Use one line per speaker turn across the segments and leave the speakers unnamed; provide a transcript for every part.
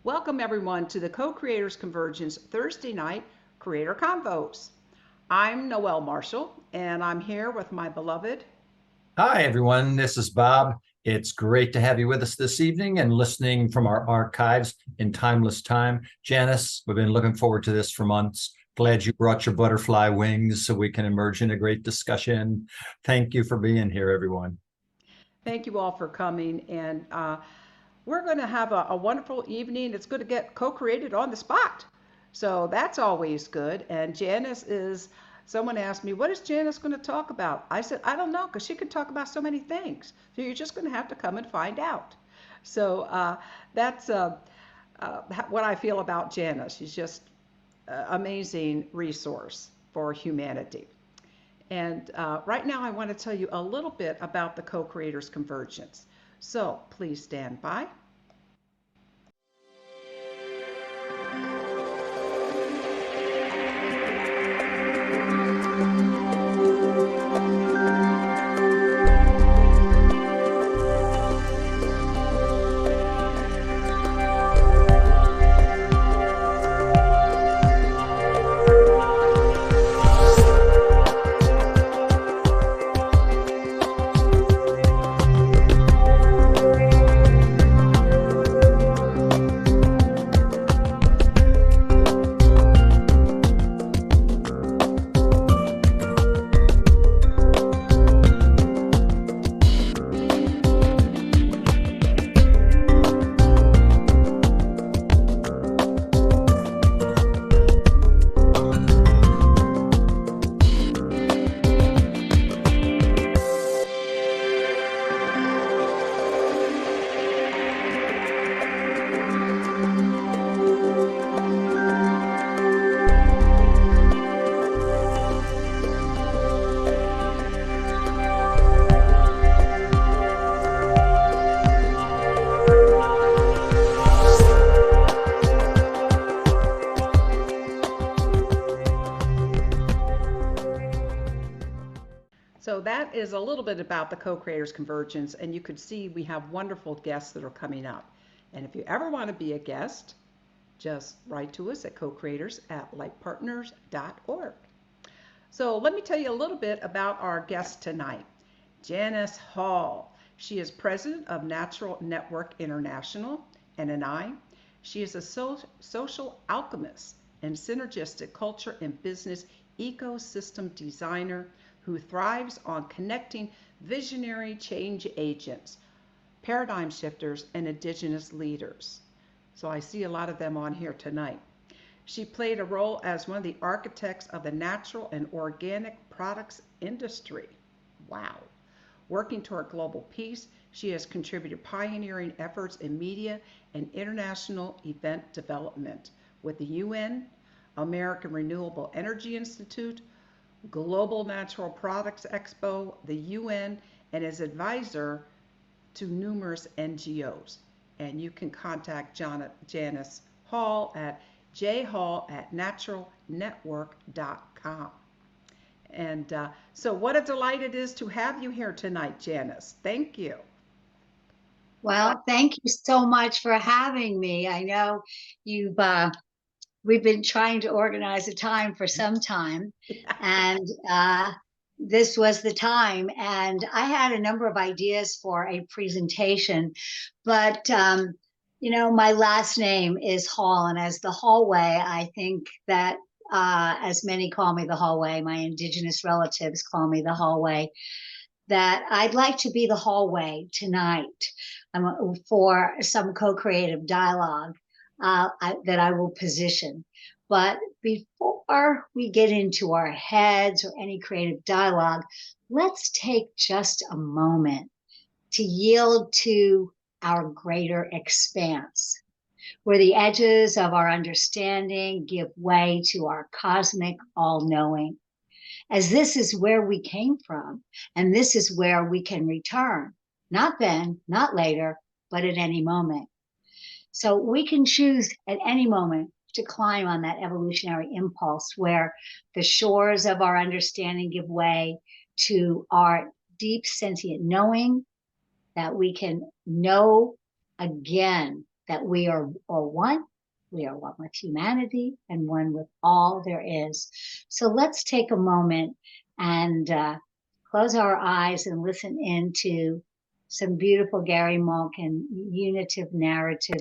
Welcome everyone to the Co-Creators Convergence Thursday night Creator Convos. I'm Noel Marshall and I'm here with my beloved.
Hi, everyone. This is Bob. It's great to have you with us this evening and listening from our archives in timeless time. Janice, we've been looking forward to this for months. Glad you brought your butterfly wings so we can emerge in a great discussion. Thank you for being here, everyone.
Thank you all for coming and we're going to have a wonderful evening. It's going to get co-created on the spot. So that's always good. And Janice is, someone asked me, what is Janice going to talk about? I said, I don't know, because she can talk about so many things. So you're just going to have to come and find out. So that's what I feel about Janice. She's just an amazing resource for humanity. And right now, I want to tell you a little bit about the Co-Creators Convergence. So please stand by. So that is a little bit about the Co-Creators Convergence, and you could see we have wonderful guests that are coming up. And if you ever want to be a guest, just write to us at co-creators@lightpartners.org. So let me tell you a little bit about our guest tonight, Janice Hall. She is president of Natural Network International, NNI. She is a social alchemist and synergistic culture and business ecosystem designer who thrives on connecting visionary change agents, paradigm shifters, and indigenous leaders. So I see a lot of them on here tonight. She played a role as one of the architects of the natural and organic products industry. Wow. Working toward global peace, she has contributed pioneering efforts in media and international event development with the UN, American Renewable Energy Institute, Global Natural Products Expo, the UN, and is advisor to numerous NGOs. And you can contact Janice Hall at jhall@naturalnetwork.com. And so what a delight it is to have you here tonight, Janice. Thank you.
Well, thank you so much for having me. I know you've we've been trying to organize a time for some time, and this was the time. And I had a number of ideas for a presentation, but my last name is Hall, and as the hallway, I think that as many call me the hallway, my indigenous relatives call me the hallway, that I'd like to be the hallway tonight for some co-creative dialogue that I will position. But before we get into our heads or any creative dialogue, let's take just a moment to yield to our greater expanse, where the edges of our understanding give way to our cosmic all-knowing, as this is where we came from, and this is where we can return, not then, not later, but at any moment. So we can choose at any moment to climb on that evolutionary impulse where the shores of our understanding give way to our deep sentient knowing, that we can know again that we are one. We are one with humanity and one with all there is. So let's take a moment and close our eyes and listen into some beautiful Gary Malkin unitive narrative.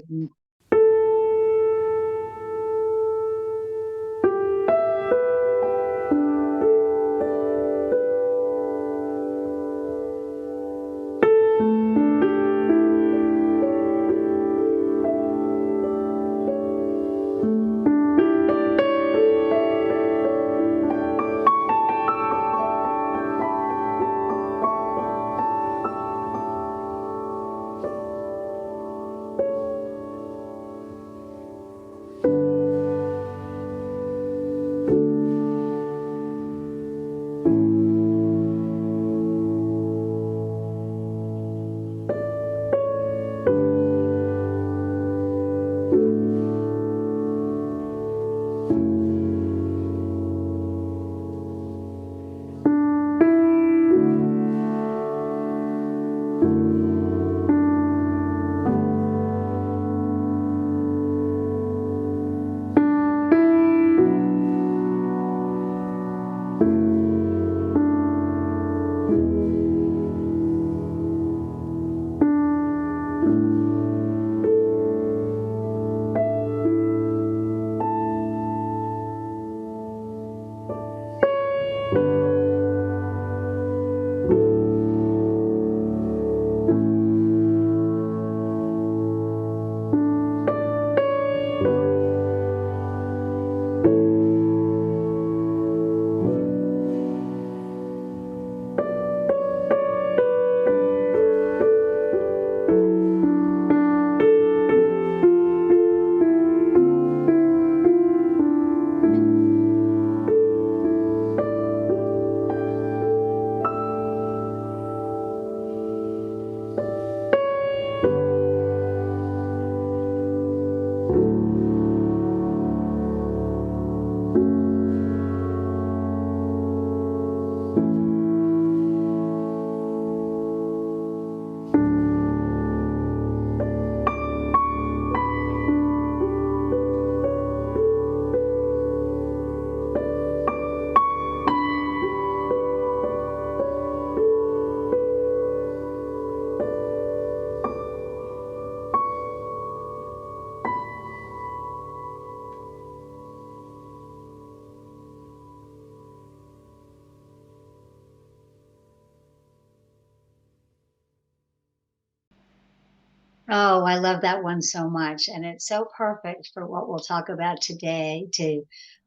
Oh, I love that one so much. And it's so perfect for what we'll talk about today,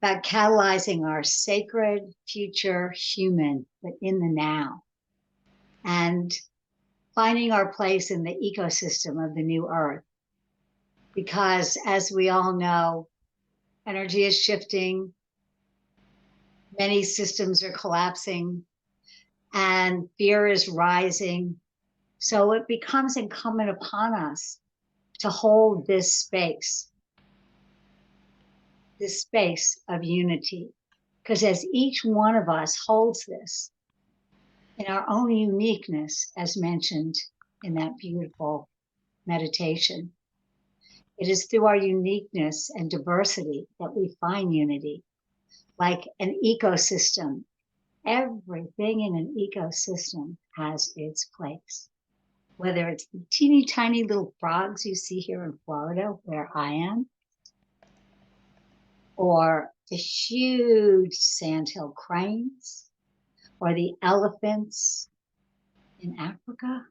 about catalyzing our sacred future human, but in the now, and finding our place in the ecosystem of the new earth. Because as we all know, energy is shifting, many systems are collapsing, and fear is rising. So it becomes incumbent upon us to hold this space of unity. Because as each one of us holds this in our own uniqueness, as mentioned in that beautiful meditation, it is through our uniqueness and diversity that we find unity. Like an ecosystem, everything in an ecosystem has its place. Whether it's the teeny tiny little frogs you see here in Florida, where I am, or the huge sandhill cranes, or the elephants in Africa,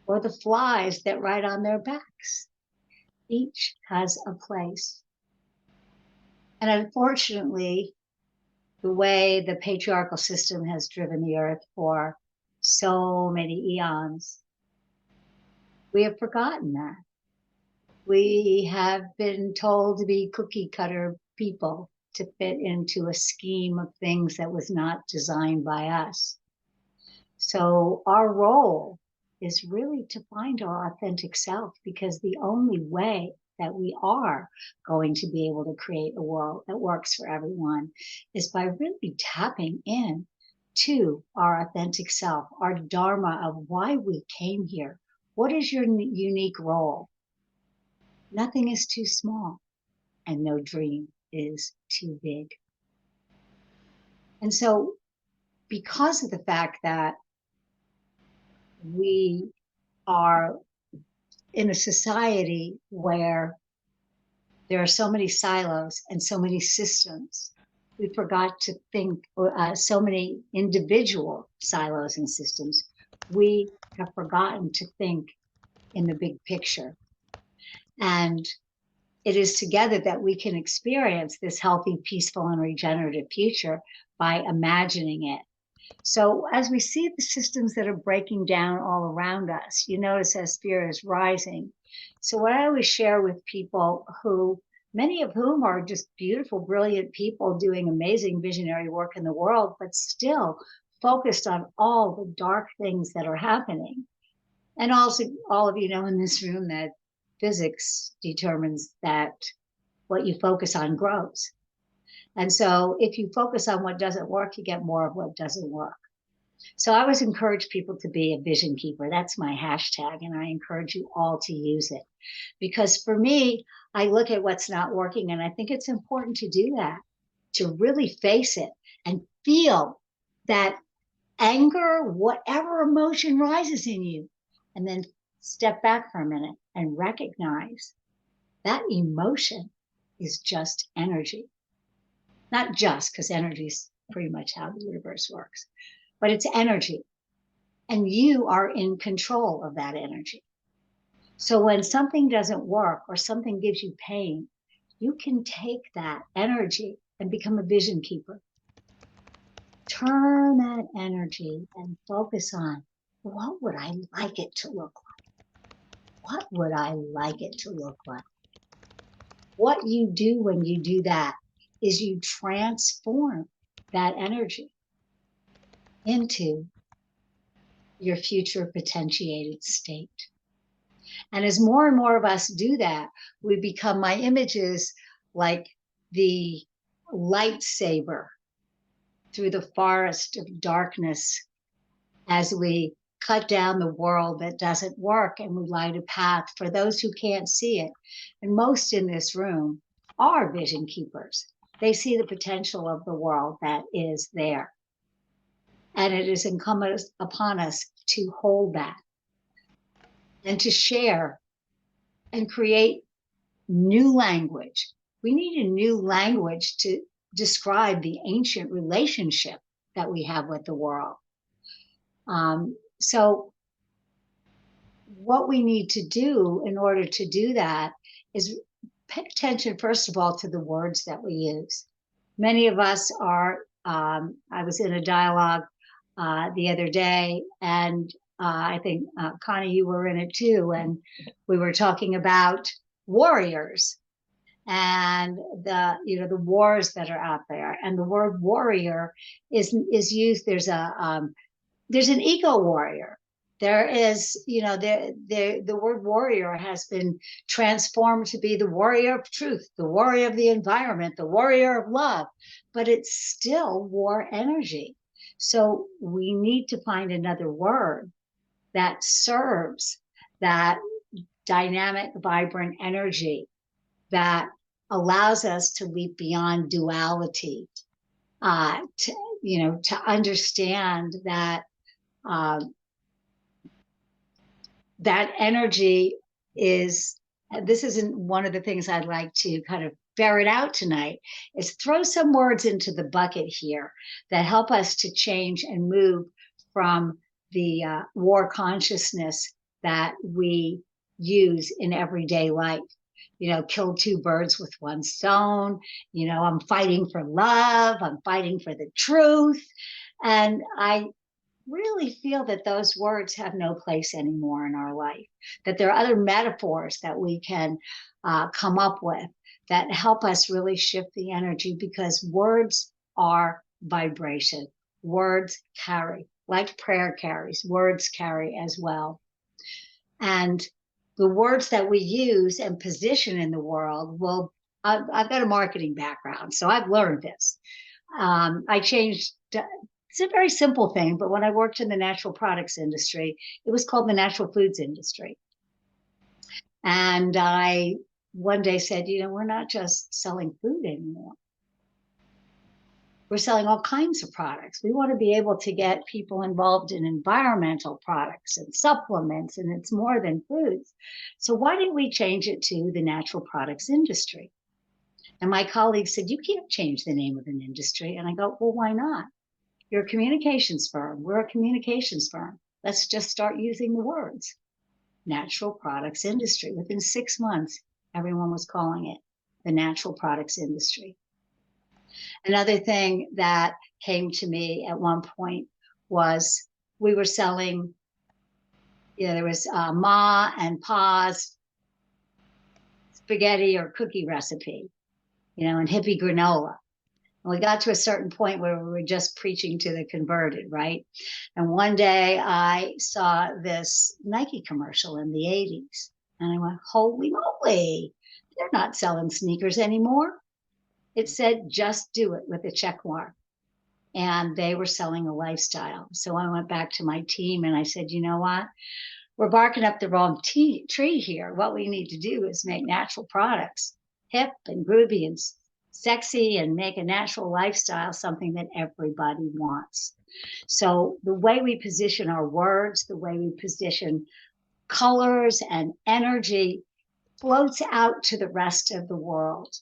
or the flies that ride on their backs. Each has a place. And unfortunately, the way the patriarchal system has driven the earth for so many eons, we have forgotten that. We have been told to be cookie cutter people, to fit into a scheme of things that was not designed by us. So our role is really to find our authentic self, because the only way that we are going to be able to create a world that works for everyone is by really tapping in to our authentic self, our dharma of why we came here. What is your unique role? Nothing is too small, and no dream is too big. And so, because of the fact that we are in a society where there are so many silos and so many systems, we forgot to think, so many individual silos and systems, we have forgotten to think in the big picture. And it is together that we can experience this healthy, peaceful, and regenerative future by imagining it. So as we see the systems that are breaking down all around us, you notice as fear is rising. So what I always share with people who, many of whom are just beautiful, brilliant people doing amazing visionary work in the world, but still focused on all the dark things that are happening. And also, all of you know in this room that physics determines that what you focus on grows. And so if you focus on what doesn't work, you get more of what doesn't work. So I always encourage people to be a vision keeper. That's my hashtag, and I encourage you all to use it. Because for me, I look at what's not working, and I think it's important to do that, to really face it and feel that anger, whatever emotion rises in you, and then step back for a minute and recognize that emotion is just energy. Not just, because energy is pretty much how the universe works, but it's energy. And you are in control of that energy. So when something doesn't work or something gives you pain, you can take that energy and become a vision keeper. Turn that energy and focus on, what would I like it to look like? What would I like it to look like? What you do when you do that is you transform that energy into your future potentiated state. And as more and more of us do that, we become, my image is like the lightsaber through the forest of darkness as we cut down the world that doesn't work and we light a path for those who can't see it. And most in this room are vision keepers. They see the potential of the world that is there. And it is incumbent upon us to hold that and to share and create new language. We need a new language to describe the ancient relationship that we have with the world. So what we need to do in order to do that is pay attention, first of all, to the words that we use. Many of us are, I was in a dialogue the other day, and I think, Connie, you were in it too, and we were talking about warriors and the wars that are out there. And the word warrior is used. There's an eco warrior. There is, the word warrior has been transformed to be the warrior of truth, the warrior of the environment, the warrior of love, but it's still war energy. So we need to find another word that serves that dynamic, vibrant energy that allows us to leap beyond duality, to understand that that energy is, this isn't one of the things I'd like to kind of ferret out tonight, is throw some words into the bucket here that help us to change and move from the war consciousness that we use in everyday life. Kill two birds with one stone. I'm fighting for love. I'm fighting for the truth. And I really feel that those words have no place anymore in our life, that there are other metaphors that we can come up with that help us really shift the energy, because words are vibration. Words carry, like prayer carries, words carry as well. And the words that we use and position in the world will, I've got a marketing background, so I've learned this. I changed, it's a very simple thing, but when I worked in the natural products industry, it was called the natural foods industry. And I one day said, we're not just selling food anymore. We're selling all kinds of products. We want to be able to get people involved in environmental products and supplements, and it's more than foods. So why didn't we change it to the natural products industry? And my colleague said, you can't change the name of an industry. And I go, well, why not? You're a communications firm. We're a communications firm. Let's just start using the words. Natural products industry. Within 6 months, everyone was calling it the natural products industry. Another thing that came to me at one point was we were selling, there was Ma and Pa's spaghetti or cookie recipe, and hippie granola. And we got to a certain point where we were just preaching to the converted, right? And one day I saw this Nike commercial in the 80s. And I went, holy moly, they're not selling sneakers anymore. It said, just do it with a check mark. And they were selling a lifestyle. So I went back to my team and I said, you know what? We're barking up the wrong tree here. What we need to do is make natural products hip and groovy and sexy and make a natural lifestyle something that everybody wants. So the way we position our words, the way we position colors and energy floats out to the rest of the world.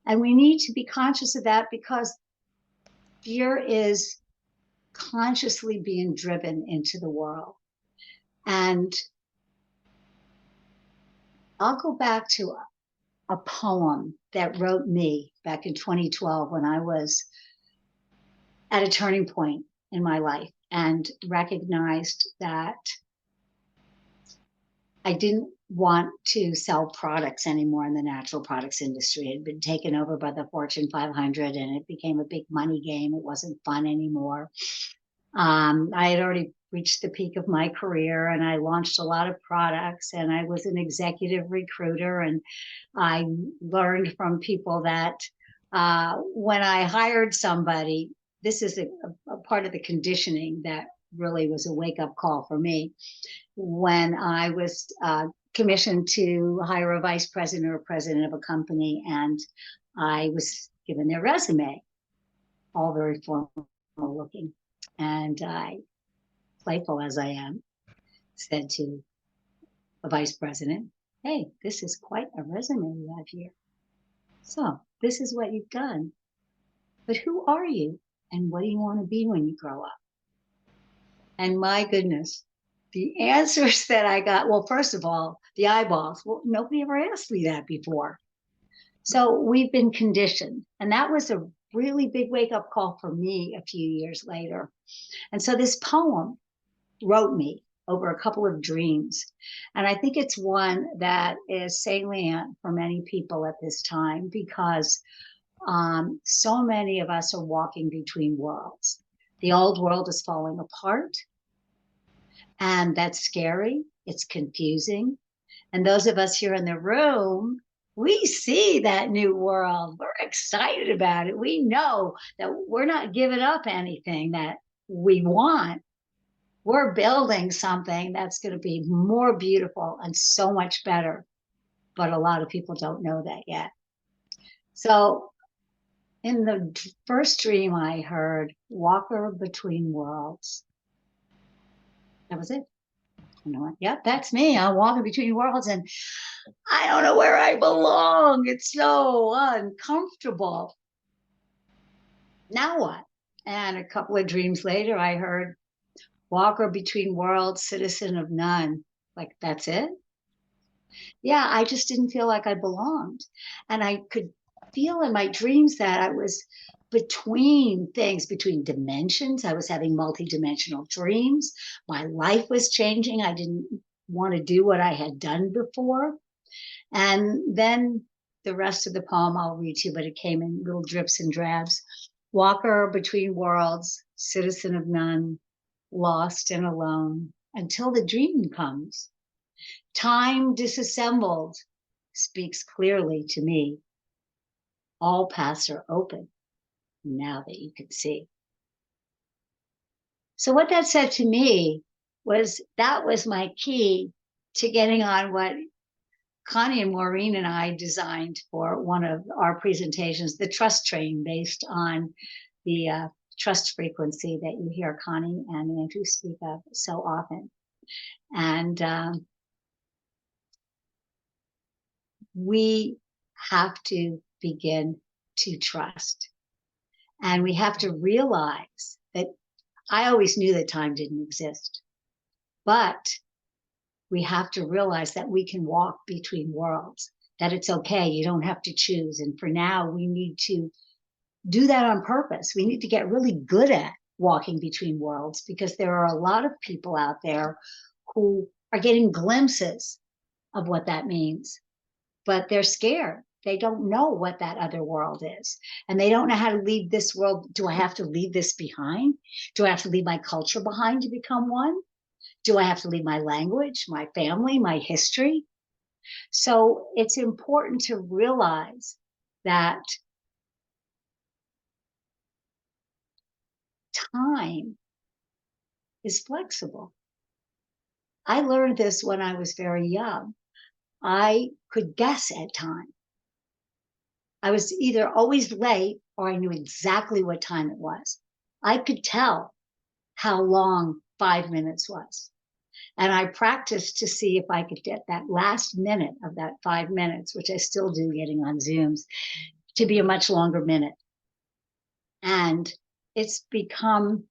And we need to be conscious of that because fear is consciously being driven into the world. And I'll go back to a poem that wrote me back in 2012 when I was at a turning point in my life and recognized that I didn't want to sell products anymore in the natural products industry. It had been taken over by the Fortune 500 and it became a big money game. It wasn't fun anymore. I had already reached the peak of my career and I launched a lot of products and I was an executive recruiter and I learned from people that when I hired somebody, this is a part of the conditioning that really was a wake-up call for me. When I was commissioned to hire a vice president or president of a company and I was given their resume, all very formal looking. And I, playful as I am, said to the vice president, hey, this is quite a resume you have here. So this is what you've done. But who are you? And what do you want to be when you grow up? And my goodness, the answers that I got, well, first of all, the eyeballs. Well, nobody ever asked me that before. So we've been conditioned. And that was a really big wake-up call for me a few years later. And so this poem wrote me over a couple of dreams. And I think it's one that is salient for many people at this time because so many of us are walking between worlds. The old world is falling apart. And that's scary. It's confusing. And those of us here in the room, we see that new world. We're excited about it. We know that we're not giving up anything that we want. We're building something that's going to be more beautiful and so much better. But a lot of people don't know that yet. So in the first dream I heard, walker between worlds. That was it. You know what? Yep, that's me. I'm walking between worlds and I don't know where I belong. It's so uncomfortable. Now what? And a couple of dreams later, I heard walker between worlds, citizen of none. Like, that's it? Yeah, I just didn't feel like I belonged. And I could feel in my dreams that I was between things, between dimensions. I was having multidimensional dreams. My life was changing. I didn't want to do what I had done before. And then the rest of the poem I'll read to you, but it came in little drips and drabs. Walker between worlds, citizen of none, lost and alone, until the dream comes. Time disassembled speaks clearly to me. All paths are open now that you can see. So what that said to me was that was my key to getting on what Connie and Maureen and I designed for one of our presentations, the trust train, based on the trust frequency that you hear Connie and Andrew speak of so often. And we have to begin to trust. And we have to realize that I always knew that time didn't exist, but we have to realize that we can walk between worlds, that it's okay. You don't have to choose. And for now, we need to do that on purpose. We need to get really good at walking between worlds, because there are a lot of people out there who are getting glimpses of what that means, but they're scared. They don't know what that other world is, and they don't know how to leave this world. Do I have to leave this behind? Do I have to leave my culture behind to become one? Do I have to leave my language, my family, my history? So it's important to realize that time is flexible. I learned this when I was very young. I could guess at time. I was either always late or I knew exactly what time it was. I could tell how long 5 minutes was. And I practiced to see if I could get that last minute of that 5 minutes, which I still do getting on Zooms, to be a much longer minute. And it's become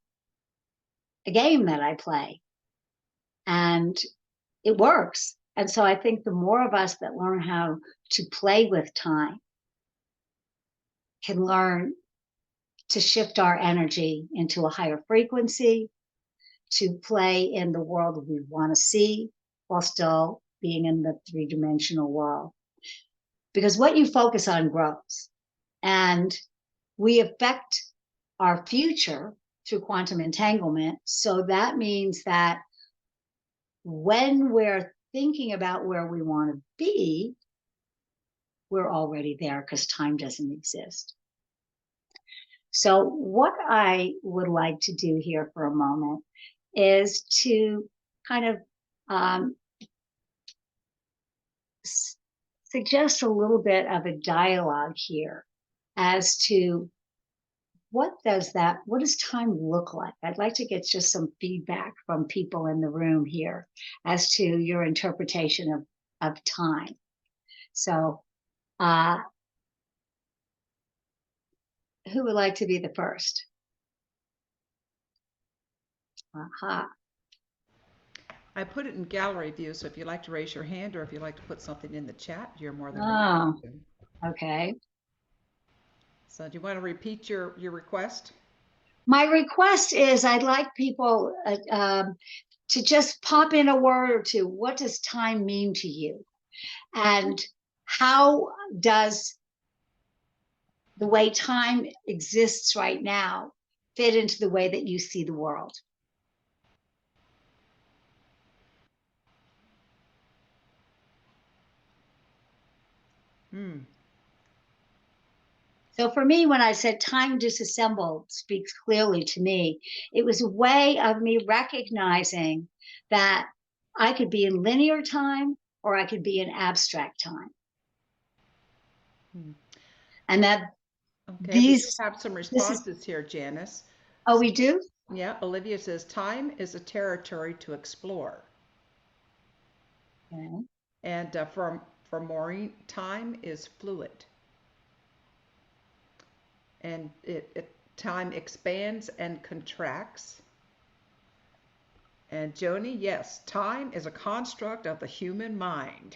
a game that I play, and it works. And so I think the more of us that learn how to play with time can learn to shift our energy into a higher frequency, to play in the world we want to see while still being in the three-dimensional world. Because what you focus on grows, and we affect our future through quantum entanglement. So that means that when we're thinking about where we want to be, we're already there, because time doesn't exist. So what I would like to do here for a moment is to kind of suggest a little bit of a dialogue here as to what does time look like? I'd like to get just some feedback from people in the room here as to your interpretation of time. So who would like to be the first? Aha.
I put it in gallery view, so if you'd like to raise your hand or if you'd like to put something in the chat, you're more than welcome to.
Okay.
So do you want to repeat your request?
My request is I'd like people to just pop in a word or two. What does time mean to you? And how does the way time exists right now fit into the way that you see the world? So for me, when I said time disassembled speaks clearly to me, it was a way of me recognizing that I could be in linear time or I could be in abstract time. And that
okay, we do have some responses here, Janice.
Oh, we do?
Yeah, Olivia says time is a territory to explore.
Okay.
And for Maureen, time is fluid. And time expands and contracts. And Joni, yes, time is a construct of the human mind.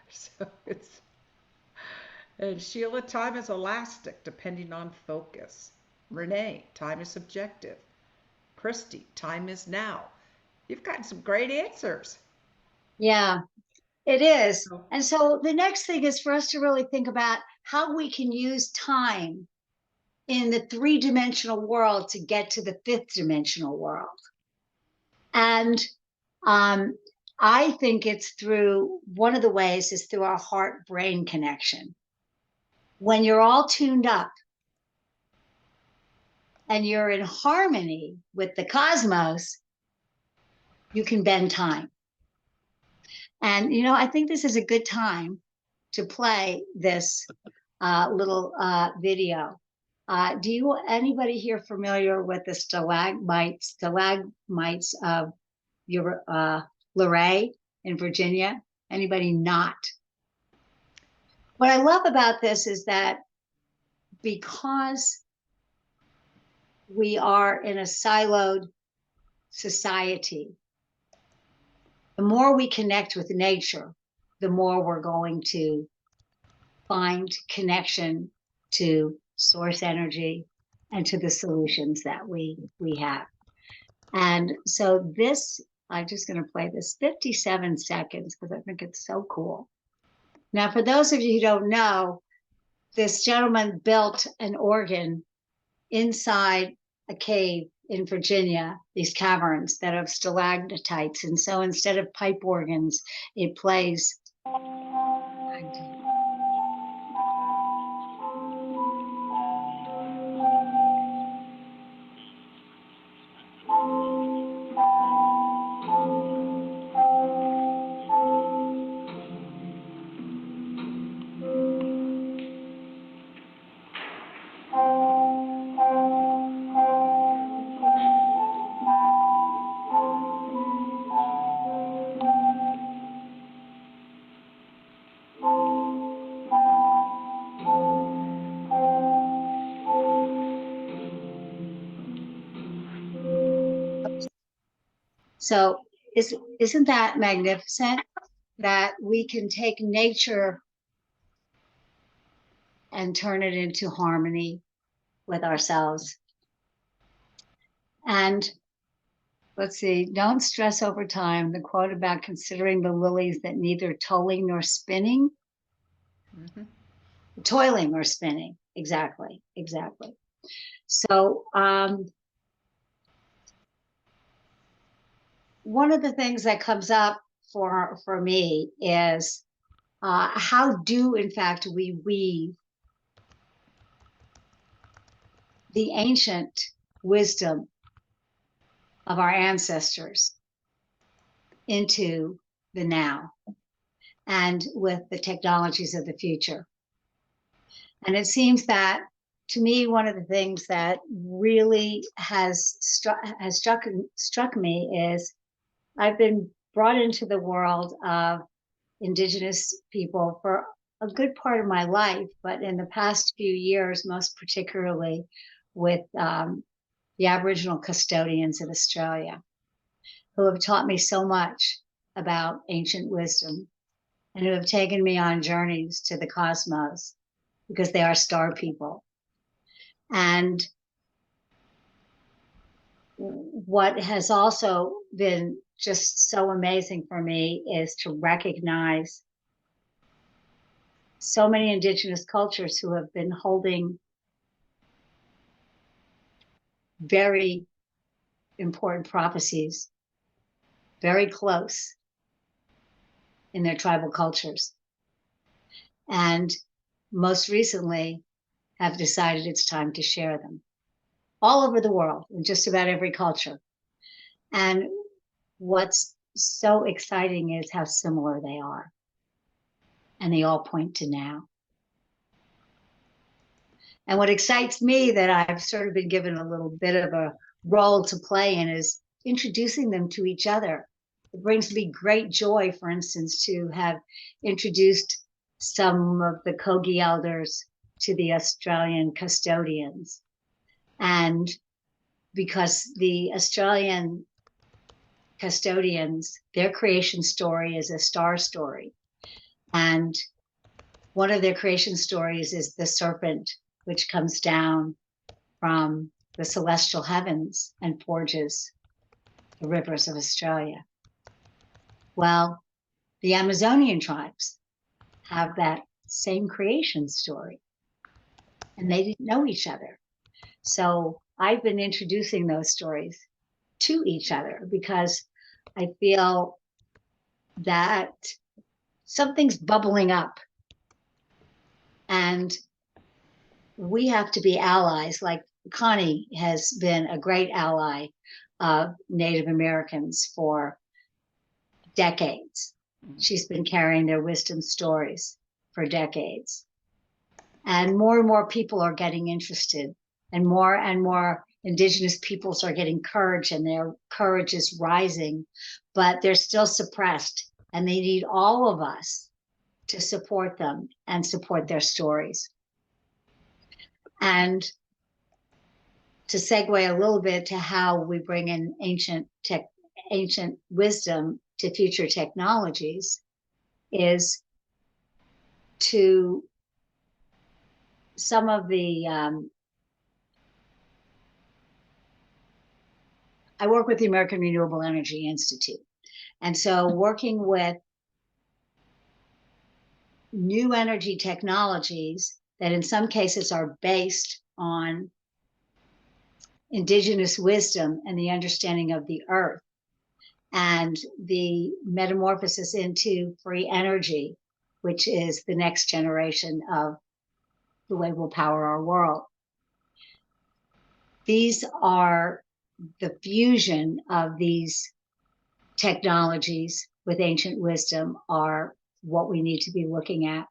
So it's, and Sheila, time is elastic depending on focus. Renee, time is subjective. Christy, time is now. You've gotten some great answers.
Yeah, it is. And so the next thing is for us to really think about how we can use time in the three-dimensional world to get to the fifth-dimensional world. And I think it's through, one of the ways is through our heart-brain connection. When you're all tuned up and you're in harmony with the cosmos, you can bend time. And, I think this is a good time to play this little video. Anybody here familiar with the stalagmites of Luray in Virginia? Anybody not? What I love about this is that because we are in a siloed society, the more we connect with nature, the more we're going to find connection to source energy and to the solutions that we have. And so this, I'm just going to play this 57 seconds because I think it's so cool. Now, for those of you who don't know, this gentleman built an organ inside a cave in Virginia, these caverns that have stalactites. And so instead of pipe organs, it plays. So isn't that magnificent that we can take nature and turn it into harmony with ourselves? And let's see, don't stress over time. The quote about considering the lilies that neither toiling nor spinning. Mm-hmm. Toiling or spinning. Exactly. So one of the things that comes up for me is how do, in fact, we weave the ancient wisdom of our ancestors into the now and with the technologies of the future. And it seems that, to me, one of the things that really has struck me is I've been brought into the world of indigenous people for a good part of my life, but in the past few years, most particularly with the Aboriginal custodians in Australia, who have taught me so much about ancient wisdom and who have taken me on journeys to the cosmos because they are star people. And what has also been just so amazing for me is to recognize so many indigenous cultures who have been holding very important prophecies very close in their tribal cultures. And most recently have decided it's time to share them all over the world in just about every culture. And what's so exciting is how similar they are. And they all point to now. And what excites me that I've sort of been given a little bit of a role to play in is introducing them to each other. It brings me great joy, for instance, to have introduced some of the Kogi elders to the Australian custodians. And because the Australian custodians, their creation story is a star story. And one of their creation stories is the serpent, which comes down from the celestial heavens and forges the rivers of Australia. Well, the Amazonian tribes have that same creation story, and they didn't know each other. So I've been introducing those stories to each other because I feel that something's bubbling up, and we have to be allies. Like Connie has been a great ally of Native Americans for decades. She's been carrying their wisdom stories for decades. And more people are getting interested, and more indigenous peoples are getting courage, and their courage is rising, but they're still suppressed, and they need all of us to support them and support their stories. And to segue a little bit to how we bring in ancient wisdom to future technologies is to some of the I work with the American Renewable Energy Institute. And so working with new energy technologies that in some cases are based on indigenous wisdom and the understanding of the earth and the metamorphosis into free energy, which is the next generation of the way we'll power our world. These are the fusion of these technologies with ancient wisdom are what we need to be looking at.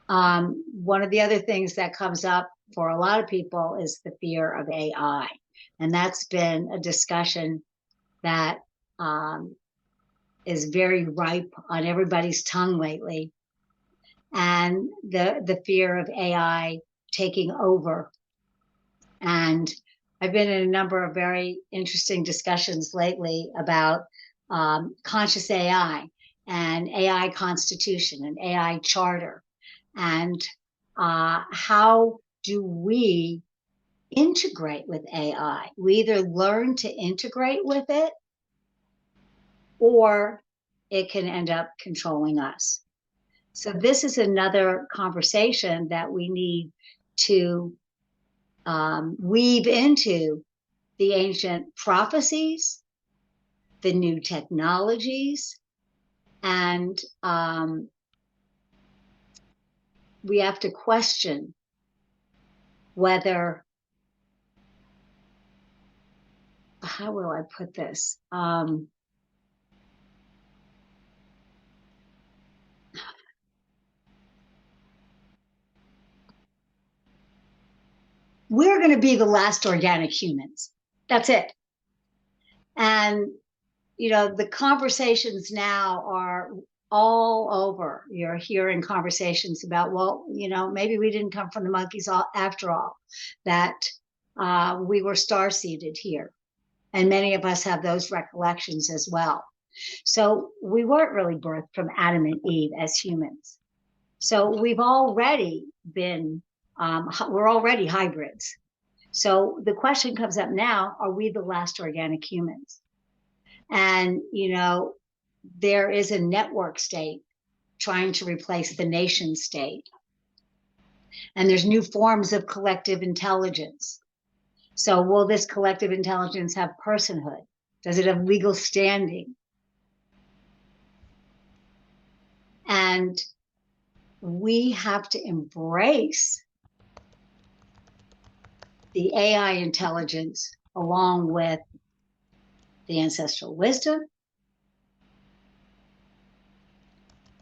One of the other things that comes up for a lot of people is the fear of AI. And that's been a discussion that is very ripe on everybody's tongue lately. And the fear of AI taking over. And I've been in a number of very interesting discussions lately about conscious AI and AI constitution and AI charter. And how do we integrate with AI? We either learn to integrate with it, or it can end up controlling us. So this is another conversation that we need to weave into the ancient prophecies, the new technologies, and we have to question whether, how will I put this? We're going to be the last organic humans. That's it. And, you know, the conversations now are all over. You're hearing conversations about, well, you know, maybe we didn't come from the monkeys after all, that we were star-seeded here. And many of us have those recollections as well. So we weren't really birthed from Adam and Eve as humans. So we've already been, we're already hybrids. So the question comes up now, are we the last organic humans? And, you know, there is a network state trying to replace the nation state. And there's new forms of collective intelligence. So will this collective intelligence have personhood? Does it have legal standing? And we have to embrace the AI intelligence along with the ancestral wisdom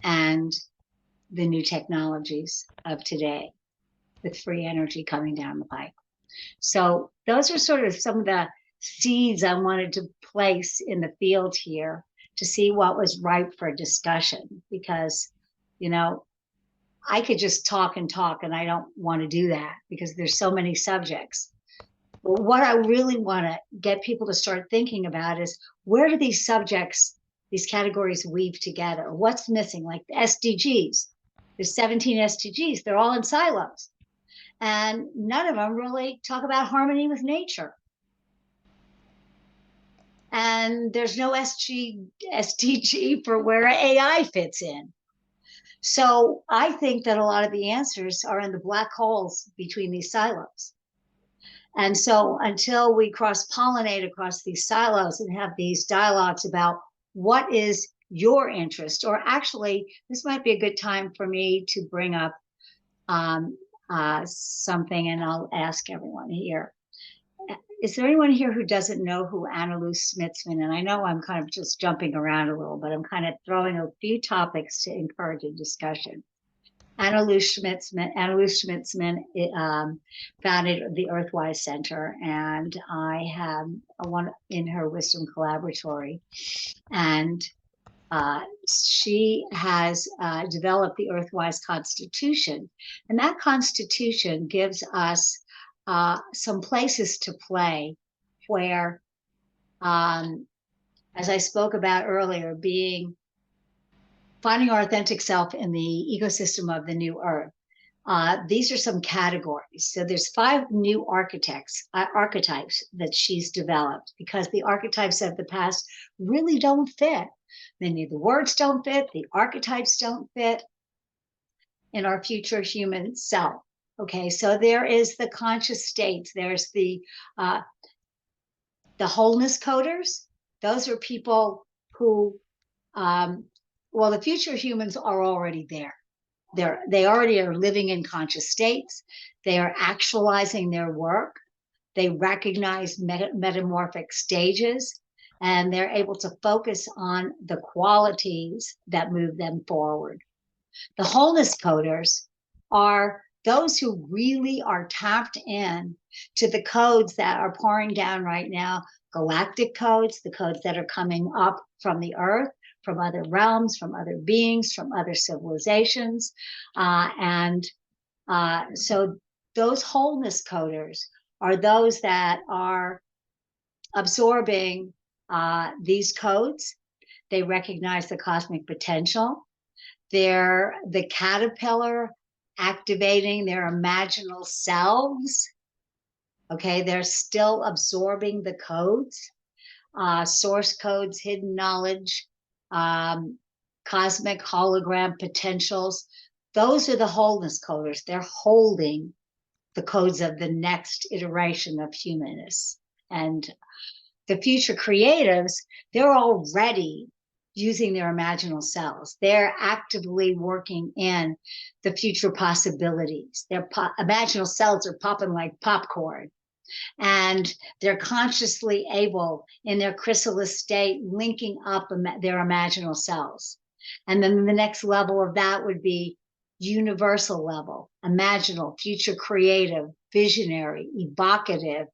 and the new technologies of today with free energy coming down the pipe. So those are sort of some of the seeds I wanted to place in the field here to see what was ripe for discussion, because, you know, I could just talk and talk, and I don't want to do that because there's so many subjects. But what I really want to get people to start thinking about is, where do these subjects, these categories weave together? What's missing? Like the SDGs, there's 17 SDGs, they're all in silos. And none of them really talk about harmony with nature. And there's no SDG for where AI fits in. So I think that a lot of the answers are in the black holes between these silos. And so until we cross-pollinate across these silos and have these dialogues about what is your interest, or actually, this might be a good time for me to bring up something, and I'll ask everyone here. is there anyone here who doesn't know who Annalise Schmitzman? And I know I'm kind of just jumping around a little, but I'm kind of throwing a few topics to encourage a discussion. Annalise Schmitzman founded the Earthwise Center, and I have one in her Wisdom Collaboratory. And she has developed the Earthwise Constitution. And that Constitution gives us some places to play where, as I spoke about earlier, finding our authentic self in the ecosystem of the new earth. These are some categories. So there's 5 new archetypes that she's developed, because the archetypes of the past really don't fit. Many of the words don't fit, the archetypes don't fit in our future human self. Okay, so there is the conscious states. There's the wholeness coders. Those are people who, well, the future humans are already there. They already are living in conscious states. They are actualizing their work. They recognize metamorphic stages, and they're able to focus on the qualities that move them forward. The wholeness coders are those who really are tapped in to the codes that are pouring down right now, galactic codes, the codes that are coming up from the earth, from other realms, from other beings, from other civilizations. So those wholeness coders are those that are absorbing these codes. They recognize the cosmic potential. They're the caterpillar activating their imaginal selves. Okay, they're still absorbing the codes, source codes, hidden knowledge, cosmic hologram potentials. Those are the wholeness coders. They're holding the codes of the next iteration of humanness. And the future creatives, they're already using their imaginal selves. They're actively working in the future possibilities. Their imaginal selves are popping like popcorn. And they're consciously able, in their chrysalis state, linking up their imaginal selves. And then the next level of that would be universal level, imaginal, future creative, visionary, evocative,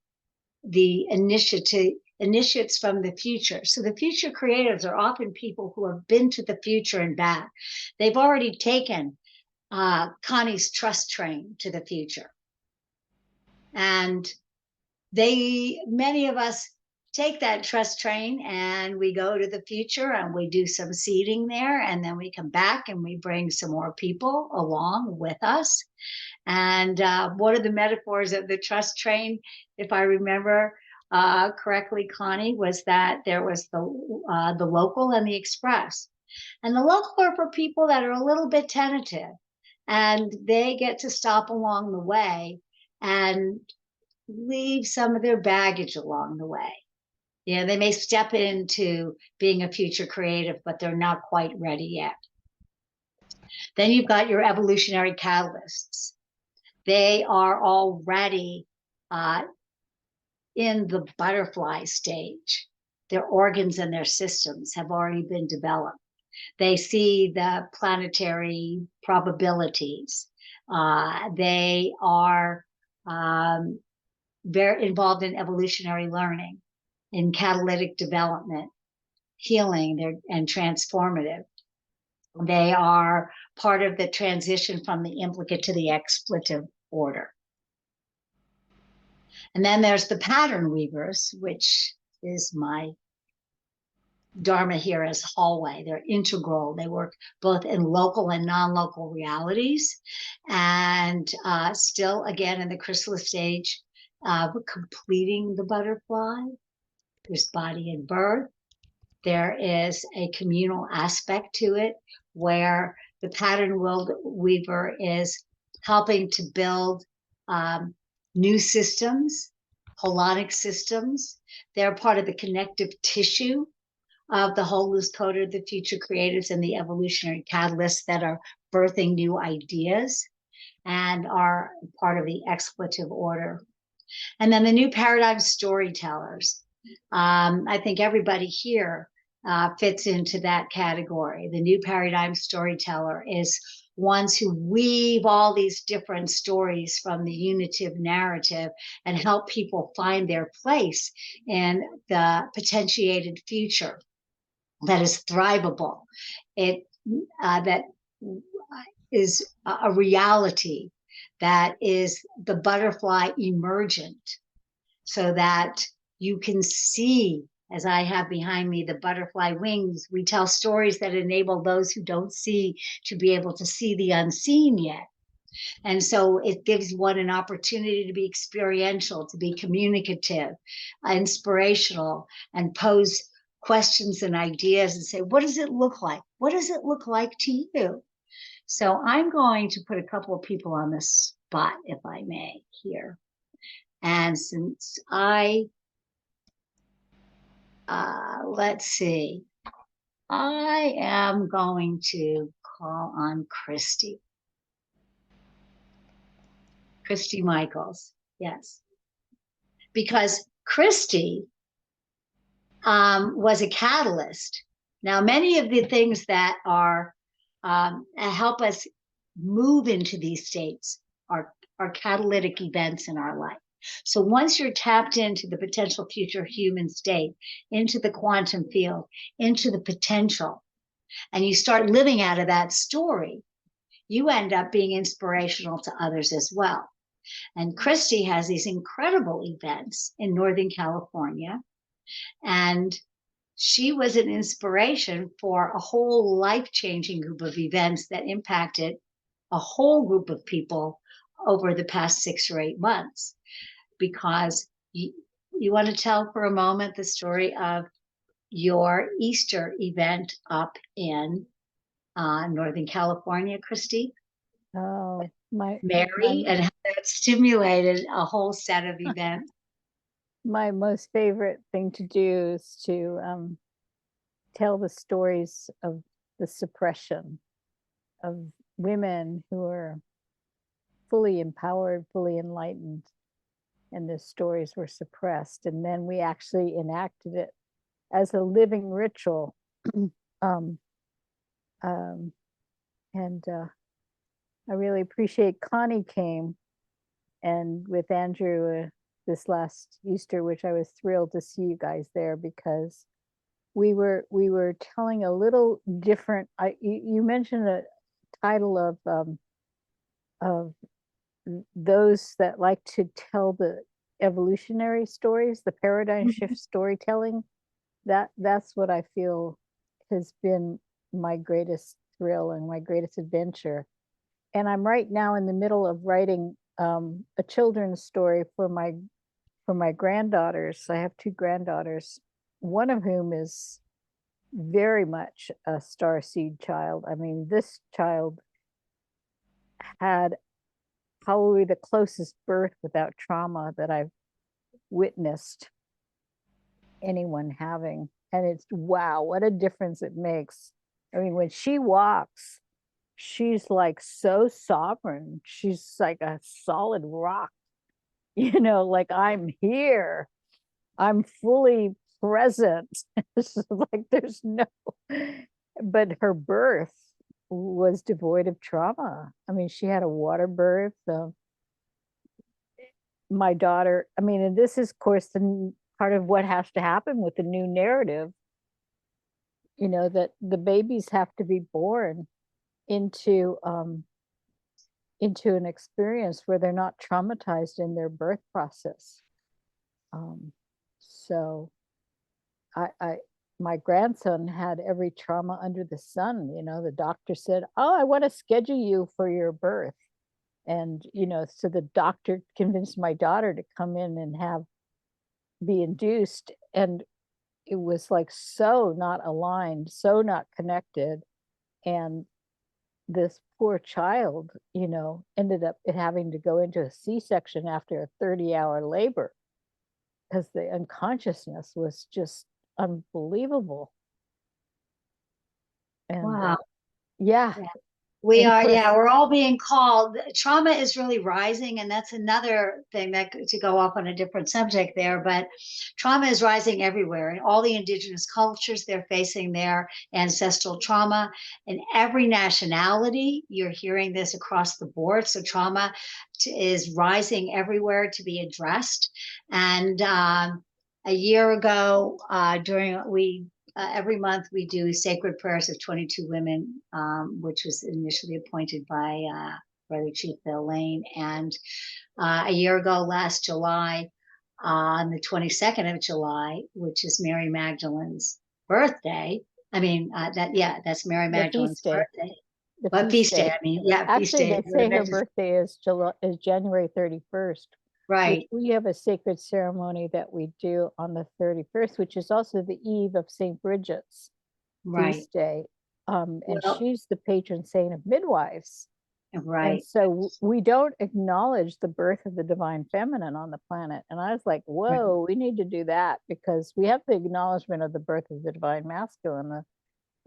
the initiates from the future. So the future creatives are often people who have been to the future and back. They've already taken Connie's trust train to the future. And many of us take that trust train and we go to the future and we do some seeding there, and then we come back and we bring some more people along with us. And one of the metaphors of the trust train, if I remember correctly, Connie, was that there was the local and the express. And the local are for people that are a little bit tentative, and they get to stop along the way and leave some of their baggage along the way. You know, they may step into being a future creative, but they're not quite ready yet. Then you've got your evolutionary catalysts. They are already in the butterfly stage. Their organs and their systems have already been developed. They see the planetary probabilities. They are very involved in evolutionary learning, in catalytic development, healing, and transformative. They are part of the transition from the implicate to the expletive order. And then there's the pattern weavers, which is my Dharma here as hallway. They're integral. They work both in local and non-local realities. And still, again, in the chrysalis stage, completing the butterfly. There's body and birth. There is a communal aspect to it where the pattern weaver is helping to build new systems, holonic systems. They're part of the connective tissue of the wholeness coder, the future creatives, and the evolutionary catalysts that are birthing new ideas and are part of the expletive order. And then the new paradigm storytellers. I think everybody here fits into that category. The new paradigm storyteller is ones who weave all these different stories from the unitive narrative and help people find their place in the potentiated future that is thrivable. That is a reality that is the butterfly emergent, so that you can see, as I have behind me, the butterfly wings. We tell stories that enable those who don't see to be able to see the unseen yet. And so it gives one an opportunity to be experiential, to be communicative, inspirational, and pose questions and ideas and say, what does it look like? What does it look like to you? So I'm going to put a couple of people on the spot, if I may, here. And since let's see, I am going to call on Christy Michaels. Yes. Because Christy was a catalyst. Now, many of the things that are help us move into these states are catalytic events in our life. So once you're tapped into the potential future human state, into the quantum field, into the potential, and you start living out of that story, you end up being inspirational to others as well. And Christy has these incredible events in Northern California, and she was an inspiration for a whole life-changing group of events that impacted a whole group of people over the past 6 or 8 months. Because you want to tell for a moment the story of your Easter event up in Northern California, Christy?
Oh,
Mary, and how that stimulated a whole set of events.
My most favorite thing to do is to tell the stories of the suppression of women who are fully empowered, fully enlightened, and the stories were suppressed. And then we actually enacted it as a living ritual. I really appreciate Connie came, and with Andrew this last Easter, which I was thrilled to see you guys there, because we were telling a little different. You mentioned a title of those that like to tell the evolutionary stories, the paradigm shift storytelling. That's what I feel has been my greatest thrill and my greatest adventure. And I'm right now in the middle of writing a children's story for my granddaughters. I have 2 granddaughters, one of whom is very much a starseed child. I mean, this child had probably the closest birth without trauma that I've witnessed anyone having. And it's, wow, what a difference it makes. I mean, when she walks, she's like so sovereign. She's like a solid rock, like, I'm here. I'm fully present. It's like there's no, but her birth was devoid of trauma. I mean, she had a water birth. My daughter, I mean, and this is, of course, the part of what has to happen with the new narrative, that the babies have to be born into an experience where they're not traumatized in their birth process. So my grandson had every trauma under the sun. The doctor said, oh, I want to schedule you for your birth. And, so the doctor convinced my daughter to come in and be induced. And it was like so not aligned, so not connected. And this poor child, ended up having to go into a C-section after a 30-hour labor, because the unconsciousness was just unbelievable. And
wow.
Yeah.
We
And of
are,
course,
yeah, we're all being called. Trauma is really rising, and that's another thing that to go off on a different subject there. But trauma is rising everywhere, and all the indigenous cultures, they're facing their ancestral trauma. In every nationality, you're hearing this across the board. So trauma is rising everywhere to be addressed. And a year ago, every month we do sacred prayers of 22 women, which was initially appointed by Brother Chief Bill Lane. And a year ago, last July, on the 22nd of July, which is Mary Magdalene's birthday. That's Mary
the
Magdalene's
feast day,
birthday.
the
But feast day, feast
Actually,
day.
they say her birthday is January 31st.
Right.
We have a sacred ceremony that we do on the 31st, which is also the eve of St. Bridget's feast day. And she's the patron saint of midwives.
Right.
And so we don't acknowledge the birth of the divine feminine on the planet. And I was like, whoa, we need to do that, because we have the acknowledgement of the birth of the divine masculine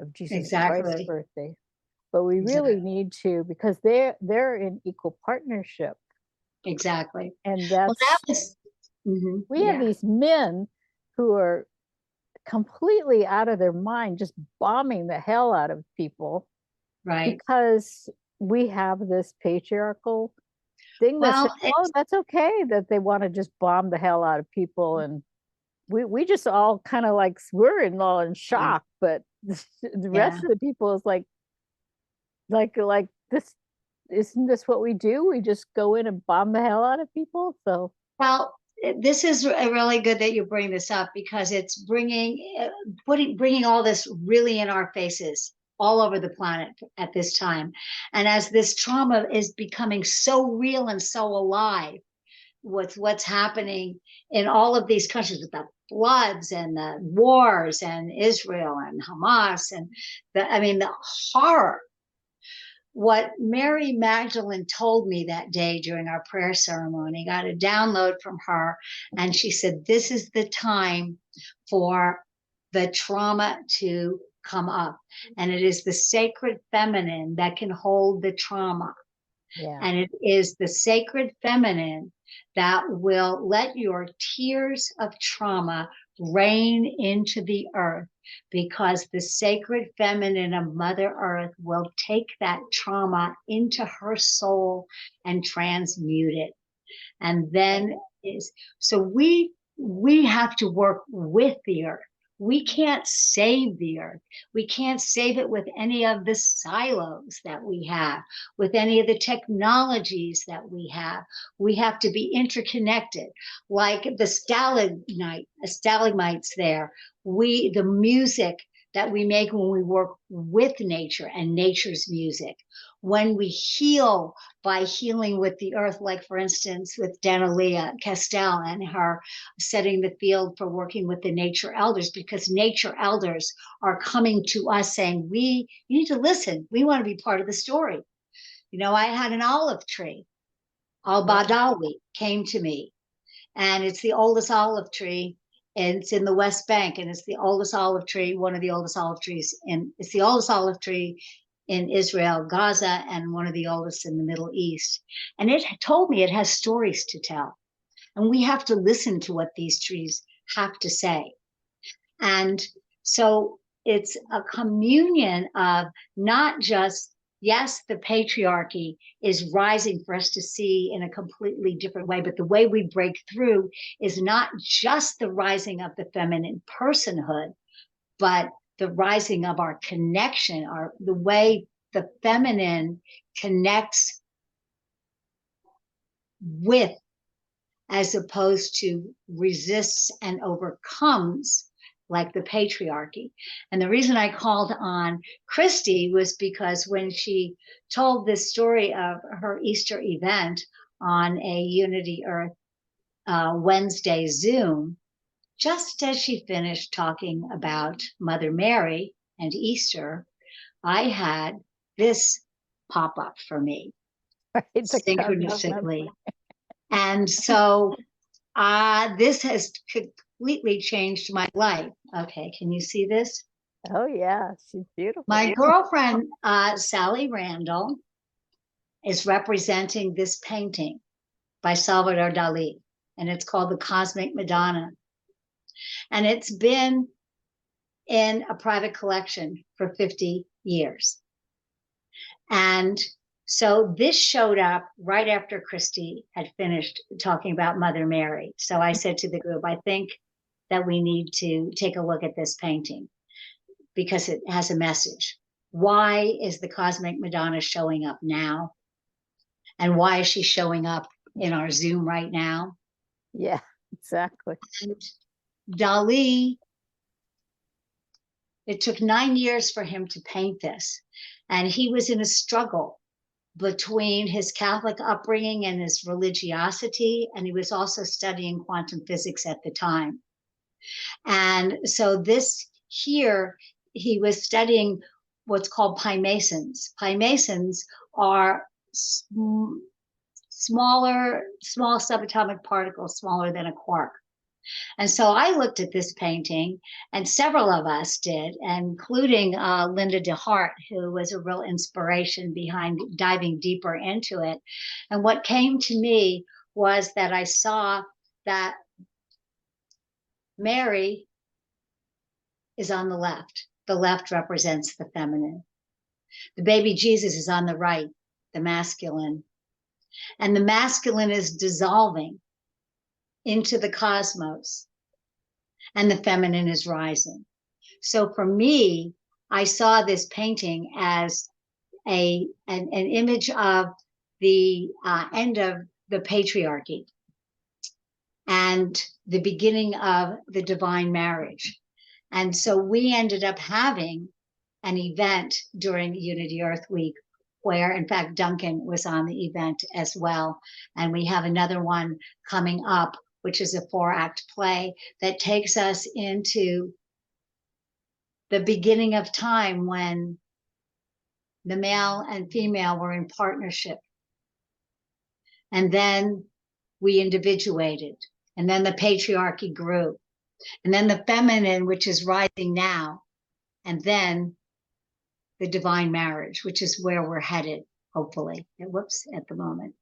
of Jesus Christ's birthday. But we really need to, because they're in equal partnership.
Exactly.
And that's we have these men who are completely out of their mind, just bombing the hell out of people,
right?
Because we have this patriarchal thing that says, oh, that's okay that they want to just bomb the hell out of people, and we just all kind of like, we're all in shock, but the rest of the people is like this. Isn't this what we do? We just go in and bomb the hell out of people. So,
well, this is really good that you bring this up, because it's bringing all this really in our faces all over the planet at this time. And as this trauma is becoming so real and so alive with what's happening in all of these countries, with the floods and the wars and Israel and Hamas and the horror. What Mary Magdalene told me that day during our prayer ceremony, got a download from her, and she said, this is the time for the trauma to come up. And it is the sacred feminine that can hold the trauma.
Yeah.
And it is the sacred feminine that will let your tears of trauma rain into the earth, because the sacred feminine of Mother Earth will take that trauma into her soul and transmute it. And then so we have to work with the earth. We can't save the earth. We can't save it with any of the silos that we have, with any of the technologies that we have. We have to be interconnected, like the stalagmites there. The music that we make when we work with nature and nature's music. When we heal by healing with the earth, like for instance with Danalia Castell and her setting the field for working with the nature elders, because nature elders are coming to us saying, you need to listen. We want to be part of the story. I had an olive tree. Al-Badawi came to me, and it's the oldest olive tree, and it's in the West Bank, and it's the oldest olive tree, one of the oldest olive trees, and it's the oldest olive tree in Israel, Gaza, and one of the oldest in the Middle East. And it told me it has stories to tell. And we have to listen to what these trees have to say. And so it's a communion of not just, yes, the patriarchy is rising for us to see in a completely different way, but the way we break through is not just the rising of the feminine personhood, but the rising of our connection, the way the feminine connects with, as opposed to resists and overcomes, like the patriarchy. And the reason I called on Christy was because when she told this story of her Easter event on a Unity Earth Wednesday Zoom, just as she finished talking about Mother Mary and Easter, I had this pop up for me, synchronistically. And so this has completely changed my life. Okay, can you see this?
Oh yeah, she's beautiful.
My girlfriend, Sally Randall, is representing this painting by Salvador Dali, and it's called The Cosmic Madonna. And it's been in a private collection for 50 years. And so this showed up right after Christy had finished talking about Mother Mary. So I said to the group, I think that we need to take a look at this painting because it has a message. Why is the Cosmic Madonna showing up now? And why is she showing up in our Zoom right now?
Yeah, exactly.
And Dali, it took 9 years for him to paint this. And he was in a struggle between his Catholic upbringing and his religiosity. And he was also studying quantum physics at the time. And so this here, he was studying what's called pi mesons. Pi mesons are small subatomic particles smaller than a quark. And so I looked at this painting, and several of us did, including Linda DeHart, who was a real inspiration behind diving deeper into it. And what came to me was that I saw that Mary is on the left. The left represents the feminine. The baby Jesus is on the right, the masculine. And the masculine is dissolving into the cosmos, and the feminine is rising. So for me, I saw this painting as an image of the end of the patriarchy and the beginning of the divine marriage. And so we ended up having an event during Unity Earth Week where, in fact, Duncan was on the event as well. And we have another one coming up, which is a 4-act play that takes us into the beginning of time when the male and female were in partnership. And then we individuated. And then the patriarchy grew. And then the feminine, which is rising now. And then the divine marriage, which is where we're headed, hopefully. At the moment.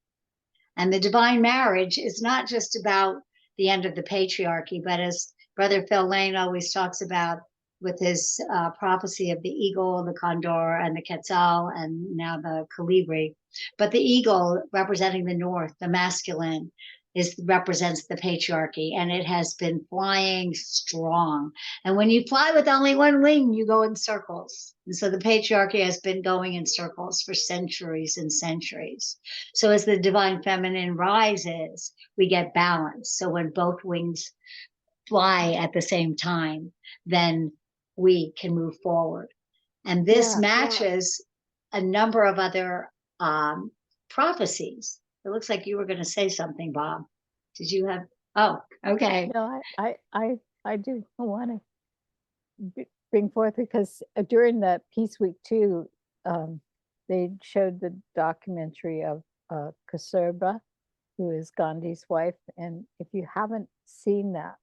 And the divine marriage is not just about the end of the patriarchy, but as Brother Phil Lane always talks about with his prophecy of the eagle, the condor, and the quetzal, and now the colibri. But the eagle, representing the north, the masculine, represents the patriarchy, and it has been flying strong. And when you fly with only one wing, you go in circles. And so the patriarchy has been going in circles for centuries and centuries. So as the divine feminine rises, we get balance. So when both wings fly at the same time, then we can move forward. And this matches a number of other prophecies. It looks like you were going to say something, Bob. Did you have? Oh, okay.
No, I do want to bring forth, because during the Peace Week too, they showed the documentary of Kasturba, who is Gandhi's wife. And if you haven't seen that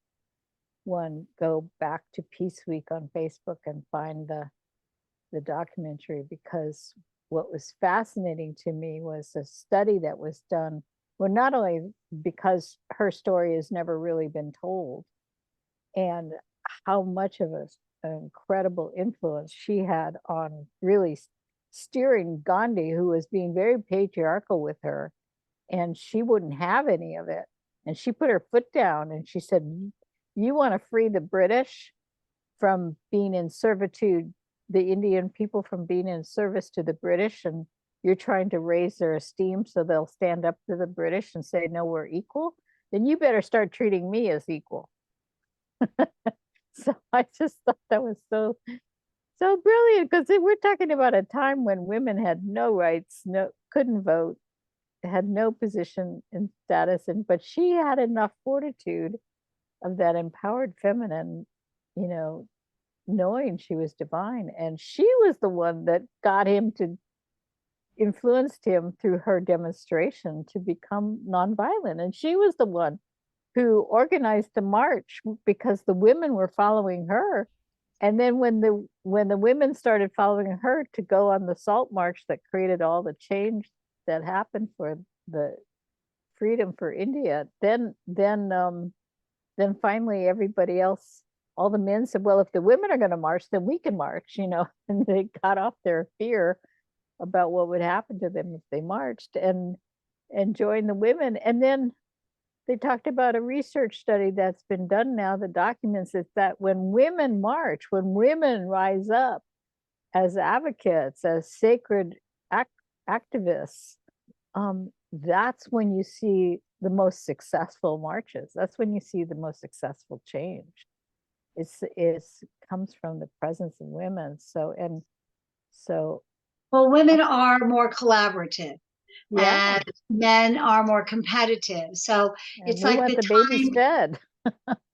one, go back to Peace Week on Facebook and find the documentary, because what was fascinating to me was a study that was done. Well, not only because her story has never really been told, and how much of an incredible influence she had on really steering Gandhi, who was being very patriarchal with her, and she wouldn't have any of it. And she put her foot down and she said, you want to free the British from being in servitude, the Indian people from being in service to the British, and you're trying to raise their esteem so they'll stand up to the British and say, no, we're equal, then you better start treating me as equal. So I just thought that was so brilliant, because we're talking about a time when women had no rights, couldn't vote, had no position and status, but she had enough fortitude of that empowered feminine, knowing she was divine. And she was the one that got him to influenced him through her demonstration to become nonviolent. And she was the one who organized the march, because the women were following her and then when the women started following her to go on the Salt March that created all the change that happened for the freedom for India, then finally everybody else, all the men said, well, if the women are going to march, then we can march, and they got off their fear about what would happen to them if they marched and joined the women. And then they talked about a research study that's been done now that documents it, that when women march, when women rise up as advocates, as sacred activists, that's when you see the most successful marches. That's when you see the most successful change. It's comes from the presence of women. So
Well, women are more collaborative,
yeah,
and men are more competitive. So
and
it's
we
like
want
the
the babies
time.
fed.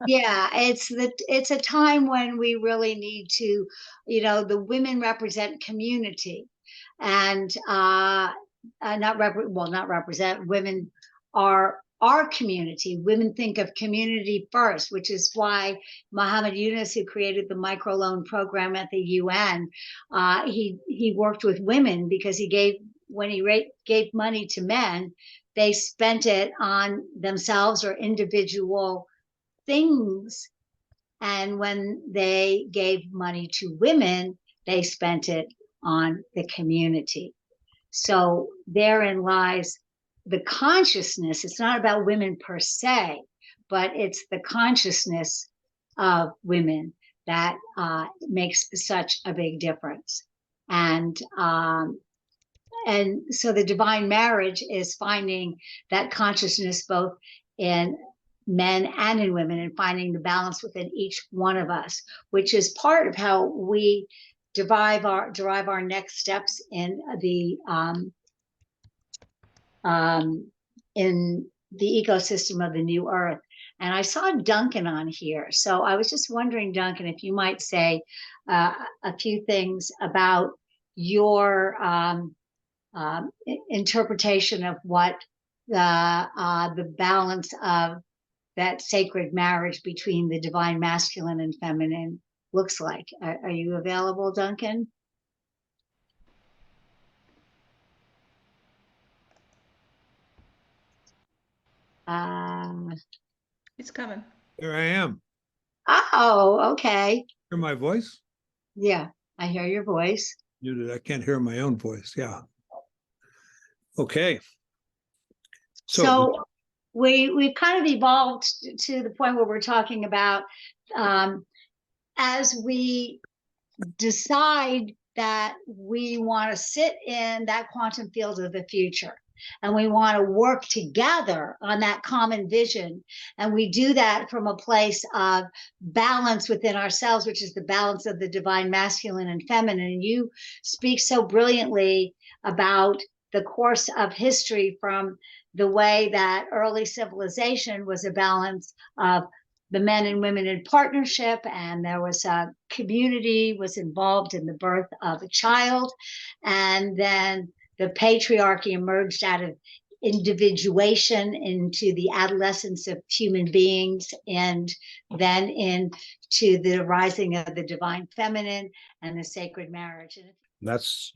Yeah, it's a time when we really need to, the women represent community, and not represent, women are our community. Women think of community first, which is why Muhammad Yunus, who created the microloan program at the UN, he worked with women because when he gave money to men, they spent it on themselves or individual things. And when they gave money to women, they spent it on the community. So therein lies the consciousness. It's not about women per se, but it's the consciousness of women that makes such a big difference. And so the divine marriage is finding that consciousness both in men and in women, and finding the balance within each one of us, which is part of how we derive our next steps in the ecosystem of the new earth. And I saw Duncan on here, so I was just wondering, Duncan, if you might say a few things about your interpretation of what the balance of that sacred marriage between the divine masculine and feminine looks like. Are you available, Duncan?
It's coming.
Here I am.
Oh, okay.
Hear my voice?
Yeah, I hear your voice.
Muted. I can't hear my own voice. Yeah. Okay.
So we've kind of evolved to the point where we're talking about as we decide that we want to sit in that quantum field of the future, and we want to work together on that common vision. And we do that from a place of balance within ourselves, which is the balance of the divine masculine and feminine. And you speak so brilliantly about the course of history, from the way that early civilization was a balance of the men and women in partnership, and there was a community was involved in the birth of a child, and then the patriarchy emerged out of individuation into the adolescence of human beings, and then into the rising of the divine feminine and the sacred marriage.
that's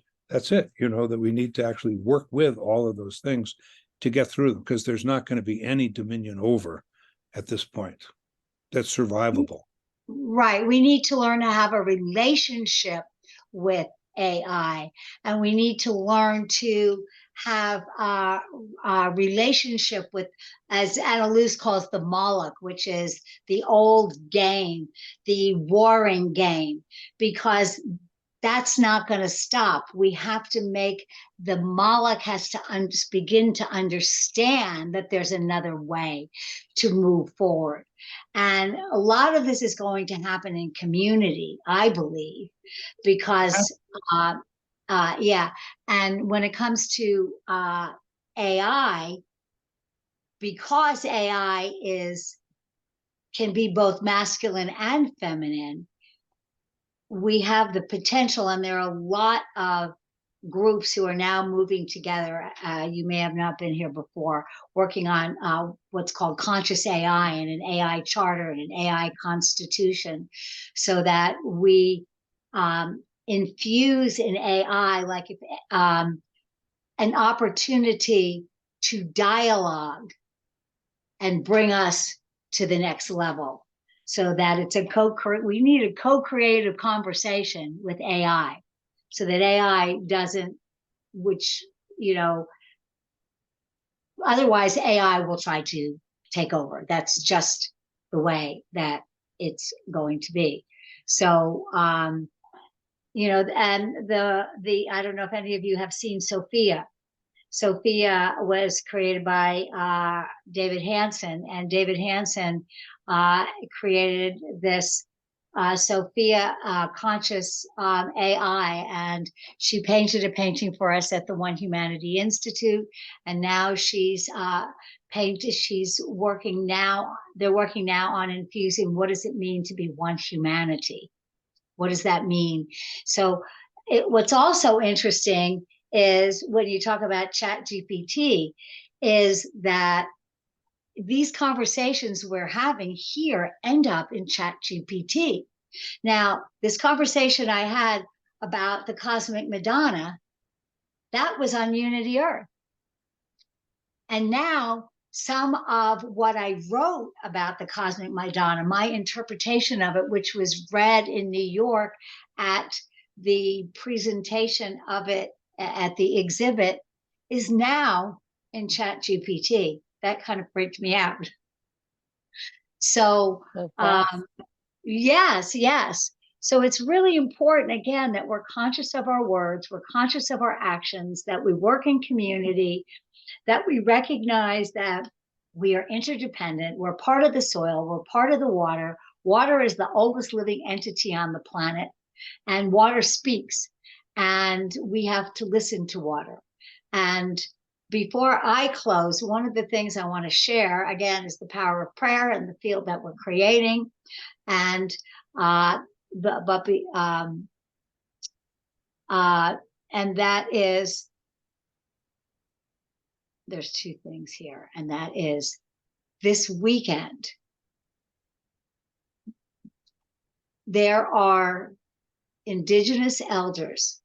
it, that we need to actually work with all of those things to get through them, because there's not going to be any dominion over at this point that's survivable.
Right. We need to learn to have a relationship with AI, and we need to learn to have a relationship with, as Anna Luce calls, the Moloch, which is the old game, the warring game, because that's not going to stop. We have to make the Moloch has to begin to understand that there's another way to move forward. And a lot of this is going to happen in community, I believe, because, yeah. And when it comes to AI, because AI can be both masculine and feminine, we have the potential, and there are a lot of groups who are now moving together. You may have not been here before, working on what's called conscious AI and an AI charter and an AI constitution, so that we infuse in AI like an opportunity to dialogue and bring us to the next level, so that it's we need a co-creative conversation with AI, so that AI doesn't, which, you know, otherwise AI will try to take over. That's just the way that it's going to be. So, you know, and I don't know if any of you have seen Sophia. Sophia was created by David Hansen, and David Hansen created this Sophia conscious AI, and she painted a painting for us at the One Humanity Institute, and now she's working now. They're working now on infusing what does it mean to be one humanity. What does that mean? So what's also interesting is when you talk about ChatGPT, is that these conversations we're having here end up in ChatGPT. Now, this conversation I had about the cosmic Madonna, that was on Unity Earth. And now some of what I wrote about the cosmic Madonna, my interpretation of it, which was read in New York at the presentation of it at the exhibit, is now in ChatGPT. That kind of freaked me out. So, yes. So it's really important, again, that we're conscious of our words, we're conscious of our actions, that we work in community, that we recognize that we are interdependent, we're part of the soil, we're part of the water. Water is the oldest living entity on the planet, and water speaks, and we have to listen to water. And before I close, one of the things I want to share, again, is the power of prayer and the field that we're creating. And and that is, there's two things here, and that is this weekend, there are indigenous elders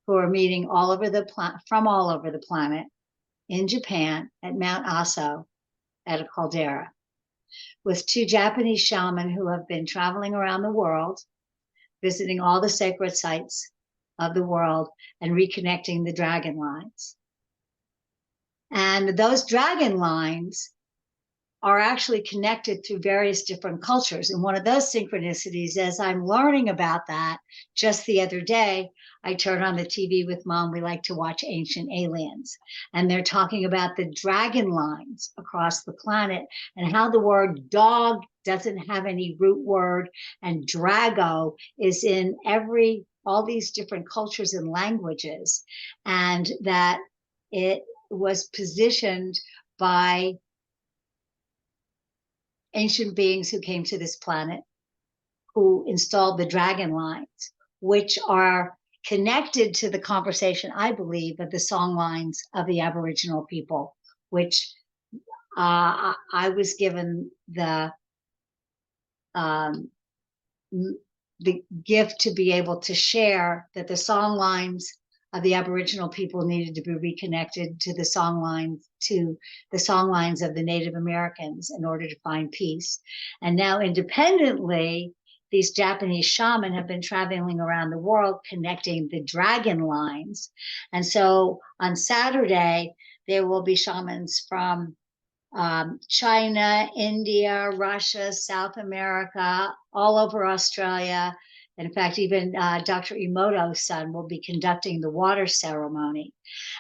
who are meeting all over the from all over the planet in Japan at Mount Aso at a caldera, with two Japanese shamans who have been traveling around the world, visiting all the sacred sites of the world and reconnecting the dragon lines. And those dragon lines are actually connected through various different cultures. And one of those synchronicities, as I'm learning about that, just the other day, I turned on the TV with Mom. We like to watch Ancient Aliens. And they're talking about the dragon lines across the planet and how the word dog doesn't have any root word, and drago is in all these different cultures and languages, and that it was positioned by ancient beings who came to this planet, who installed the dragon lines, which are connected to the conversation, I believe, of the song lines of the Aboriginal people, which I was given the gift to be able to share, that the song lines of the Aboriginal people needed to be reconnected to the song lines of the Native Americans in order to find peace. And now independently, these Japanese shamans have been traveling around the world connecting the dragon lines. And so on Saturday, there will be shamans from China, India, Russia, South America, all over Australia. In fact, even Dr. Emoto's son will be conducting the water ceremony.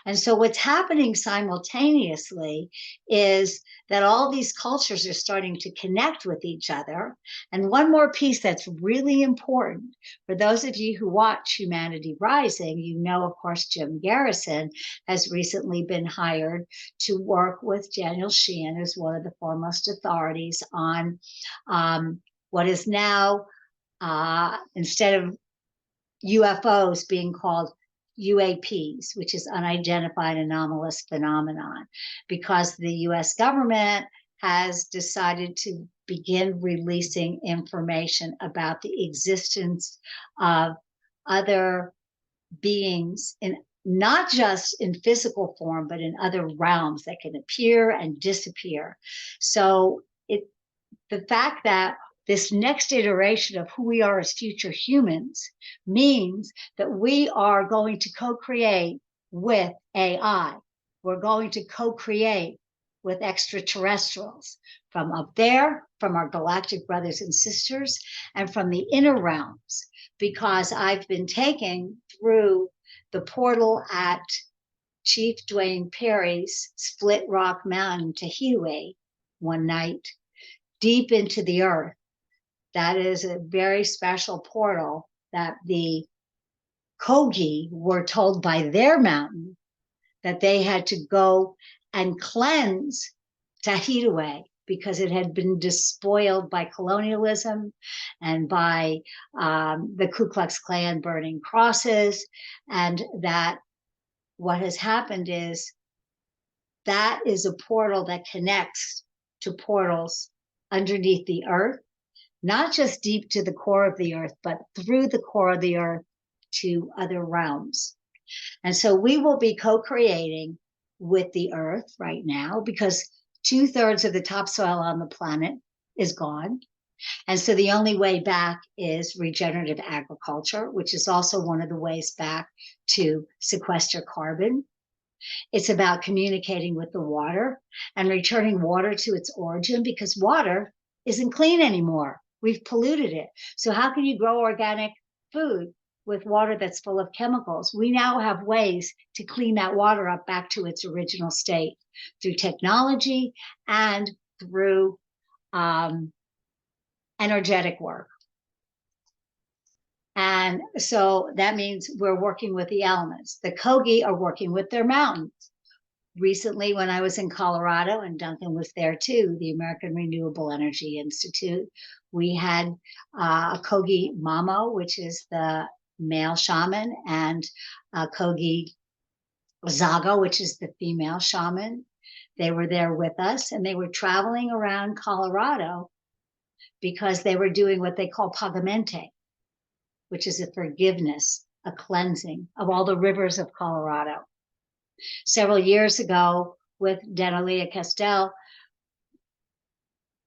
And so what's happening simultaneously is that all these cultures are starting to connect with each other. And one more piece that's really important, for those of you who watch Humanity Rising, you know, of course, Jim Garrison has recently been hired to work with Daniel Sheehan, who's one of the foremost authorities on what is now, instead of UFOs being called UAPs, which is unidentified anomalous phenomenon, because the US government has decided to begin releasing information about the existence of other beings in not just in physical form, but in other realms that can appear and disappear. So the fact that this next iteration of who we are as future humans means that we are going to co-create with AI. We're going to co-create with extraterrestrials from up there, from our galactic brothers and sisters, and from the inner realms, because I've been taken through the portal at Chief Dwayne Perry's Split Rock Mountain, Tahitiway, one night, deep into the earth. That is a very special portal that the Kogi were told by their mountain that they had to go and cleanse Tahitiway because it had been despoiled by colonialism and by the Ku Klux Klan burning crosses, and that what has happened is that is a portal that connects to portals underneath the earth, not just deep to the core of the earth, but through the core of the earth to other realms. And so we will be co-creating with the earth right now, because 2/3 of the topsoil on the planet is gone. And so the only way back is regenerative agriculture, which is also one of the ways back to sequester carbon. It's about communicating with the water and returning water to its origin, because water isn't clean anymore. We've polluted it. So how can you grow organic food with water that's full of chemicals? We now have ways to clean that water up back to its original state through technology and through energetic work. And so that means we're working with the elements. The Kogi are working with their mountains. Recently, when I was in Colorado, and Duncan was there too, the American Renewable Energy Institute, we had a Kogi Mamo, which is the male shaman, and a Kogi Zago, which is the female shaman. They were there with us, and they were traveling around Colorado because they were doing what they call pagamente, which is a forgiveness, a cleansing of all the rivers of Colorado. Several years ago, with Denalia Castell,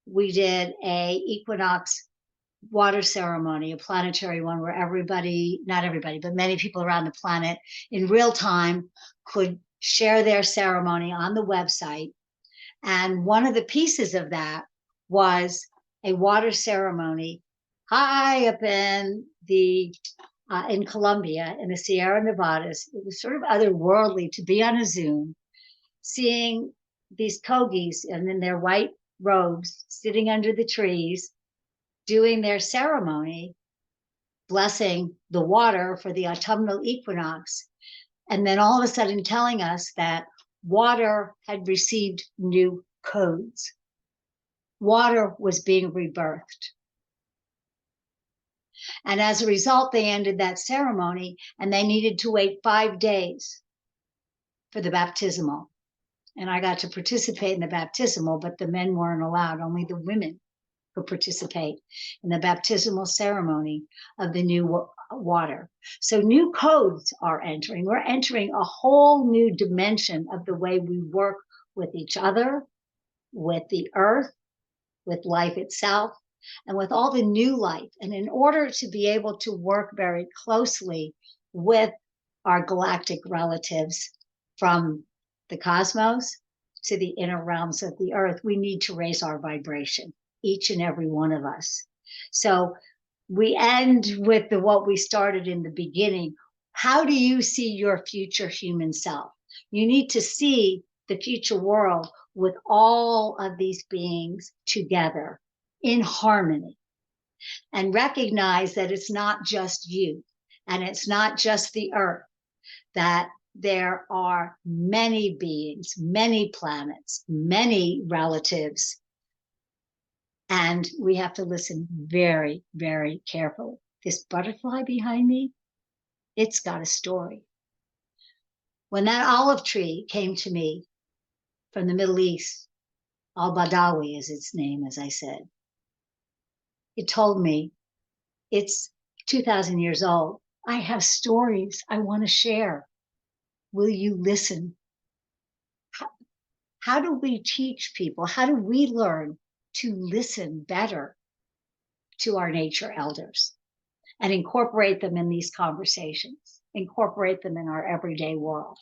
we did a equinox water ceremony, a planetary one, where everybody, not everybody, but many people around the planet in real time could share their ceremony on the website. And one of the pieces of that was a water ceremony high up in Colombia, in the Sierra Nevadas. It was sort of otherworldly to be on a Zoom, seeing these Kogis and in their white robes sitting under the trees, doing their ceremony, blessing the water for the autumnal equinox, and then all of a sudden telling us that water had received new codes. Water was being rebirthed. And as a result, they ended that ceremony, and they needed to wait 5 days for the baptismal. And I got to participate in the baptismal, but the men weren't allowed. Only the women could participate in the baptismal ceremony of the new water. So new codes are entering. We're entering a whole new dimension of the way we work with each other, with the earth, with life itself, and with all the new life. And in order to be able to work very closely with our galactic relatives from the cosmos to the inner realms of the earth, we need to raise our vibration, each and every one of us. So we end with what we started in the beginning. How do you see your future human self? You need to see the future world with all of these beings together in harmony, and recognize that it's not just you and it's not just the earth, that there are many beings, many planets, many relatives, and we have to listen very, very carefully. This butterfly behind me, it's got a story. When that olive tree came to me from the Middle East, al-Badawi is its name, as I said, it told me it's 2,000 years old. I have stories I want to share. Will you listen? How do we teach people? How do we learn to listen better to our nature elders and incorporate them in these conversations, incorporate them in our everyday world?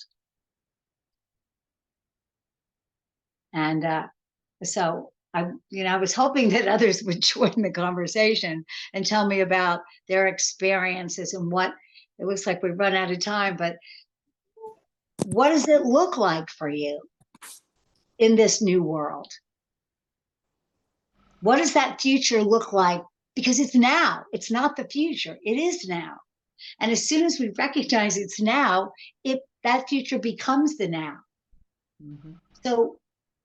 And so I was hoping that others would join the conversation and tell me about their experiences and what it looks like we've run out of time, but what does it look like for you in this new world? What does that future look like? Because it's now, it's not the future, it is now. And as soon as we recognize it's now, that future becomes the now. Mm-hmm. So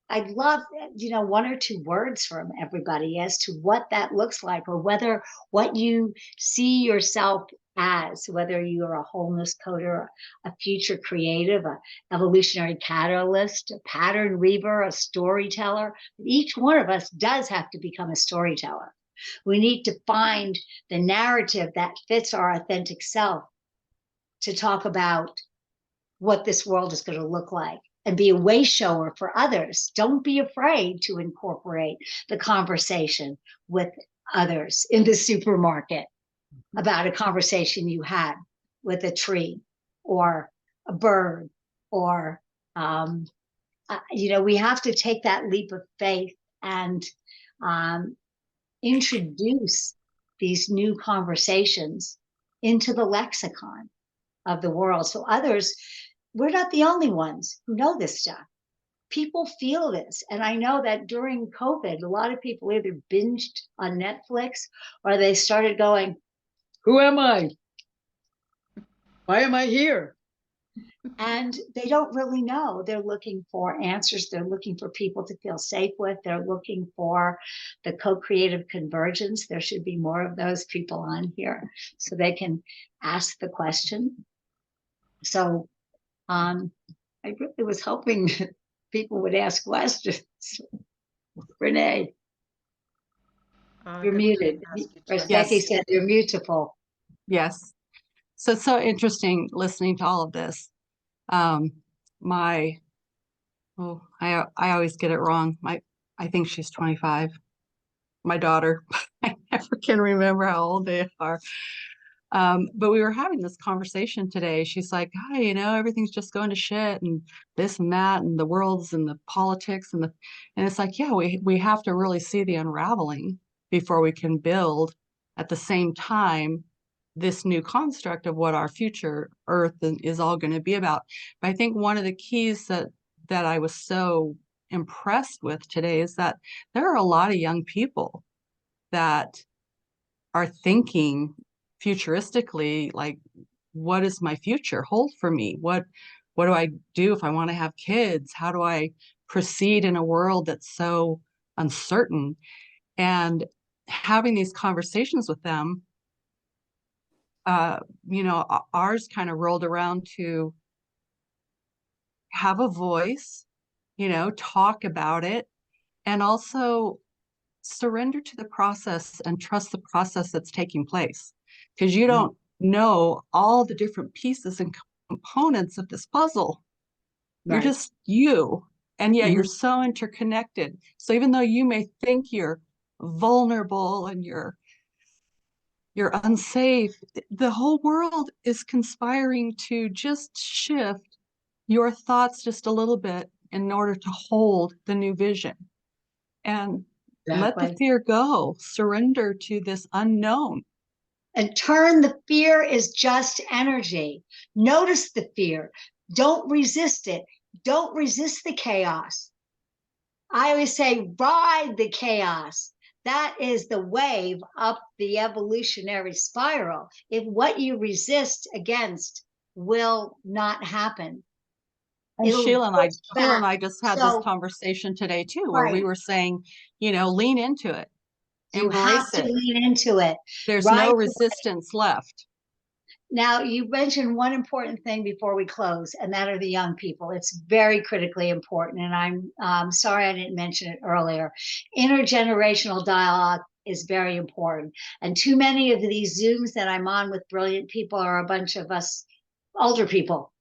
I'd love, one or two words from everybody as to what that looks like, or whether what you see yourself as, whether you're a wholeness coder, a future creative, a evolutionary catalyst, a pattern weaver, a storyteller. Each one of us does have to become a storyteller. We need to find the narrative that fits our authentic self to talk about what this world is going to look like, and be a way shower for others. Don't be afraid to incorporate the conversation with others in the supermarket about a conversation you had with a tree or a bird, or, we have to take that leap of faith and introduce these new conversations into the lexicon of the world. So others, we're not the only ones who know this stuff. People feel this. And I know that during COVID, a lot of people either binged on Netflix or they started going, who am I? Why am I here? And they don't really know. They're looking for answers. They're looking for people to feel safe with. They're looking for the co-creative convergence. There should be more of those people on here so they can ask the question. So I really was hoping that people would ask questions. Renee, you're muted. As Becky said, you're mutable.
Yes. So it's so interesting listening to all of this. I always get it wrong. I think she's 25. My daughter, I never can remember how old they are. But we were having this conversation today. She's like, hi, everything's just going to shit and this and that and the world's and the politics and it's like, yeah, we have to really see the unraveling before we can build at the same time this new construct of what our future Earth is all going to be about. But I think one of the keys that I was so impressed with today is that there are a lot of young people that are thinking futuristically, like, what does my future hold for me? What do I do if I want to have kids? How do I proceed in a world that's so uncertain? And having these conversations with them, ours kind of rolled around to have a voice, talk about it, and also surrender to the process and trust the process that's taking place, because you don't know all the different pieces and components of this puzzle. Right. You're just you, and yet you're so interconnected. So even though you may think you're vulnerable and you're unsafe, the whole world is conspiring to just shift your thoughts just a little bit in order to hold the new vision. And let the fear go. Surrender to this unknown.
And the fear is just energy. Notice the fear. Don't resist it. Don't resist the chaos. I always say, ride the chaos. That is the wave up the evolutionary spiral. If what you resist against will not happen.
And Sheila and I just had this conversation today too, where we were saying, lean into it.
You have to lean into it.
There's no resistance left.
Now, you mentioned one important thing before we close, and that are the young people. It's very critically important, and I'm sorry I didn't mention it earlier. Intergenerational dialogue is very important, and too many of these Zooms that I'm on with brilliant people are a bunch of us older people.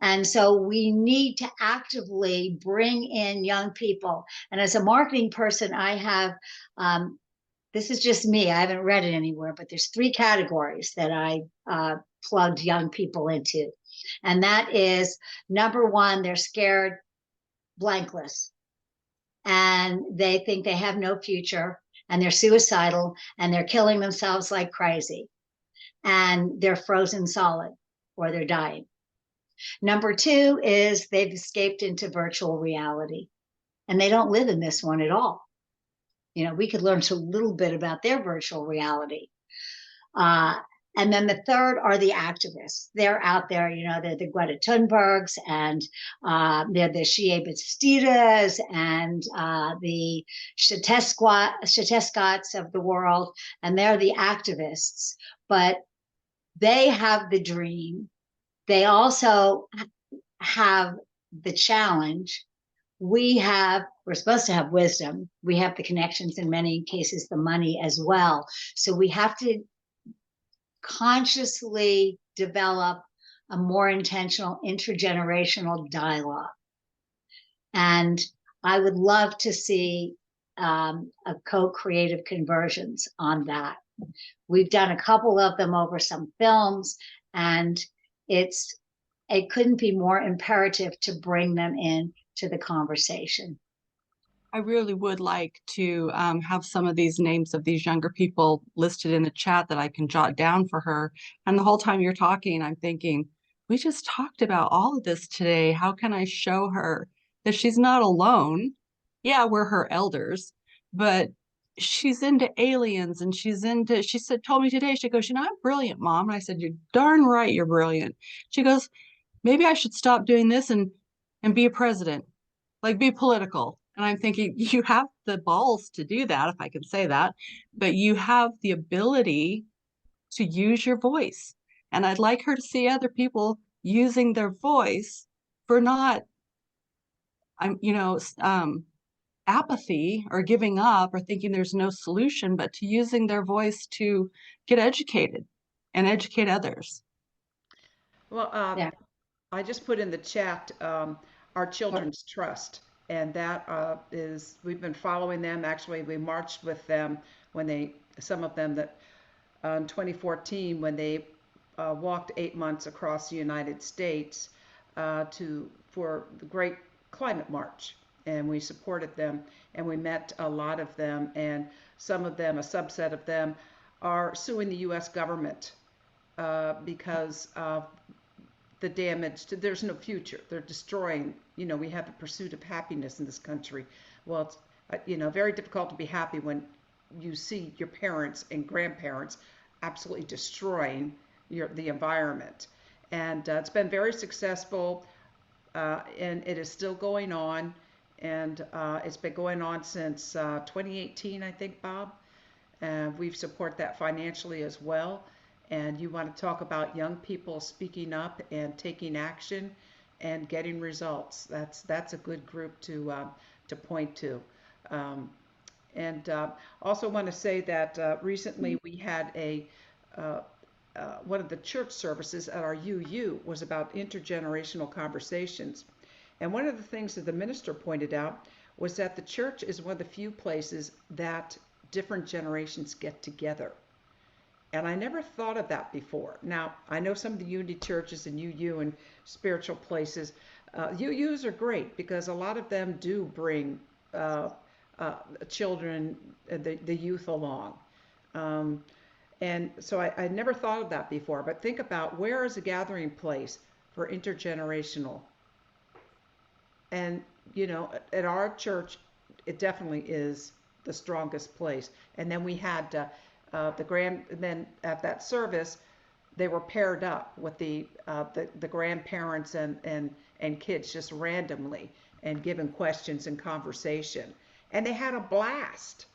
And so we need to actively bring in young people. And as a marketing person, I have this is just me. I haven't read it anywhere, but there's 3 categories that I plugged young people into. And that is number 1, they're scared blankless. And they think they have no future, and they're suicidal, and they're killing themselves like crazy. And they're frozen solid, or they're dying. Number 2 is they've escaped into virtual reality, and they don't live in this one at all. You know, we could learn a little bit about their virtual reality. And then the third are the activists. They're out there, you know, they're the Greta Thunbergs, and they're the Shea Bastidas and the Shatescots of the world, and they're the activists. But they have the dream. They also have the challenge. We're supposed to have wisdom. We have the connections, in many cases, the money as well. So we have to consciously develop a more intentional intergenerational dialogue. And I would love to see a co-creative conversions on that. We've done a couple of them over some films, and it couldn't be more imperative to bring them in to the conversation.
I really would like to have some of these names of these younger people listed in the chat that I can jot down for her. And the whole time you're talking, I'm thinking, we just talked about all of this today. How can I show her that she's not alone? Yeah, we're her elders, but she's into aliens, and she told me today, she goes, you know, I'm brilliant, Mom. And I said, you're darn right, you're brilliant. She goes, maybe I should stop doing this and be a president, like be political. And I'm thinking, you have the balls to do that, if I can say that, but you have the ability to use your voice. And I'd like her to see other people using their voice for not, apathy or giving up or thinking there's no solution, but to using their voice to get educated and educate others.
Well,
Yeah.
I just put in the chat our Children's Trust, and that we've been following them. Actually, we marched with them when some of them that in 2014 when they walked 8 months across the United States for the Great Climate March, and we supported them, and we met a lot of them, and some of them, a subset of them, are suing the U.S. government because of the damage. There's no future. They're destroying. You know, we have a pursuit of happiness in this country. Well, it's very difficult to be happy when you see your parents and grandparents absolutely destroying the environment. And it's been very successful, and it is still going on. And it's been going on since 2018, I think, Bob. We've supported that financially as well. And you want to talk about young people speaking up and taking action and getting results. That's a good group to point to. And also want to say that recently we had one of the church services at our UU was about intergenerational conversations. And one of the things that the minister pointed out was that the church is one of the few places that different generations get together. And I never thought of that before. Now, I know some of the unity churches and UU and spiritual places. UUs are great because a lot of them do bring children, the youth along. And so I never thought of that before. But think about, where is a gathering place for intergenerational? And, at our church, it definitely is the strongest place. And then we had then at that service, they were paired up with the grandparents and kids just randomly and given questions and conversation. And they had a blast.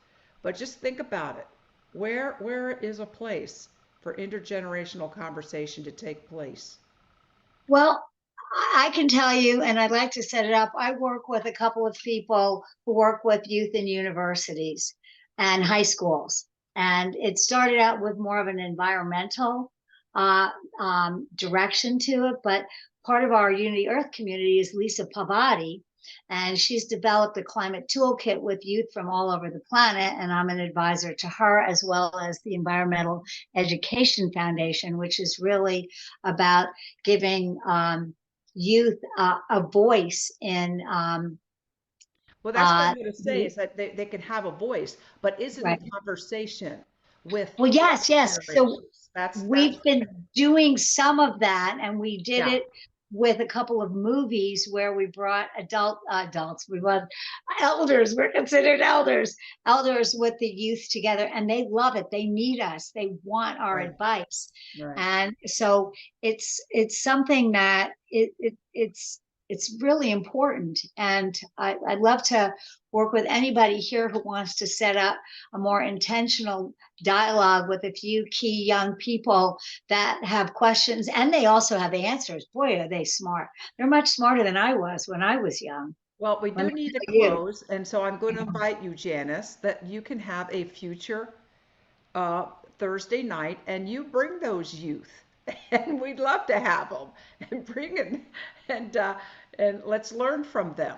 But just think about it. Where is a place for intergenerational conversation to take place?
Well, I can tell you, and I'd like to set it up. I work with a couple of people who work with youth in universities and high schools. And it started out with more of an environmental direction to it. But part of our Unity Earth community is Lisa Pavati, and she's developed a climate toolkit with youth from all over the planet. And I'm an advisor to her, as well as the Environmental Education Foundation, which is really about giving youth a voice in
Well, that's what I'm going to say
the,
is that they can have a voice, but is it
right.
a conversation with
Well,
all
yes. So
generations? That's
we've been doing some of that, and we did
yeah.
it with a couple of movies where we brought adults, we brought elders, we're considered elders with the youth together, and they love it. They need us. They want our
Right.
advice.
Right.
And so it's something that it's really important. And I'd love to work with anybody here who wants to set up a more intentional dialogue with a few key young people that have questions, and they also have answers. Boy, are they smart. They're much smarter than I was when I was young.
Well, we
Let
do
me
need to
tell you.
close, and so I'm going to invite you, Janice, that you can have a future Thursday night, and you bring those youth, and we'd love to have them, and bring it, and let's learn from them.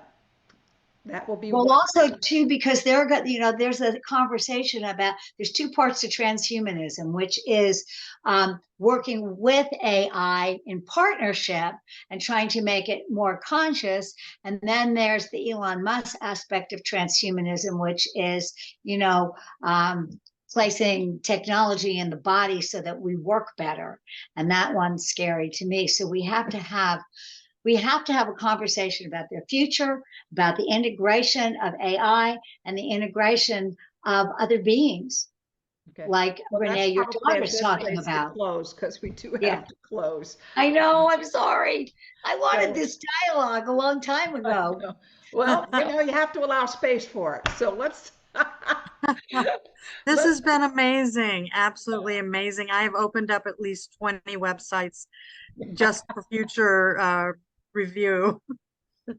That will be
Well,
wonderful.
also too, because there's a conversation about, there's two parts to transhumanism, which is working with AI in partnership and trying to make it more conscious. And then there's the Elon Musk aspect of transhumanism, which is, placing technology in the body so that we work better. And that one's scary to me. So we have to have a conversation about their future, about the integration of AI and the integration of other beings,
Okay.
like
Well, that's
Renee, your
probably a
daughter's
good
talking
place to
about.
close because we do
Yeah,
have to close.
I know. I'm sorry. I wanted
So,
this dialogue a long time
I
ago.
know. Well, you have to allow space for it. So let's
This
let's
has been amazing, absolutely amazing. I have opened up at least 20 websites just for future review. What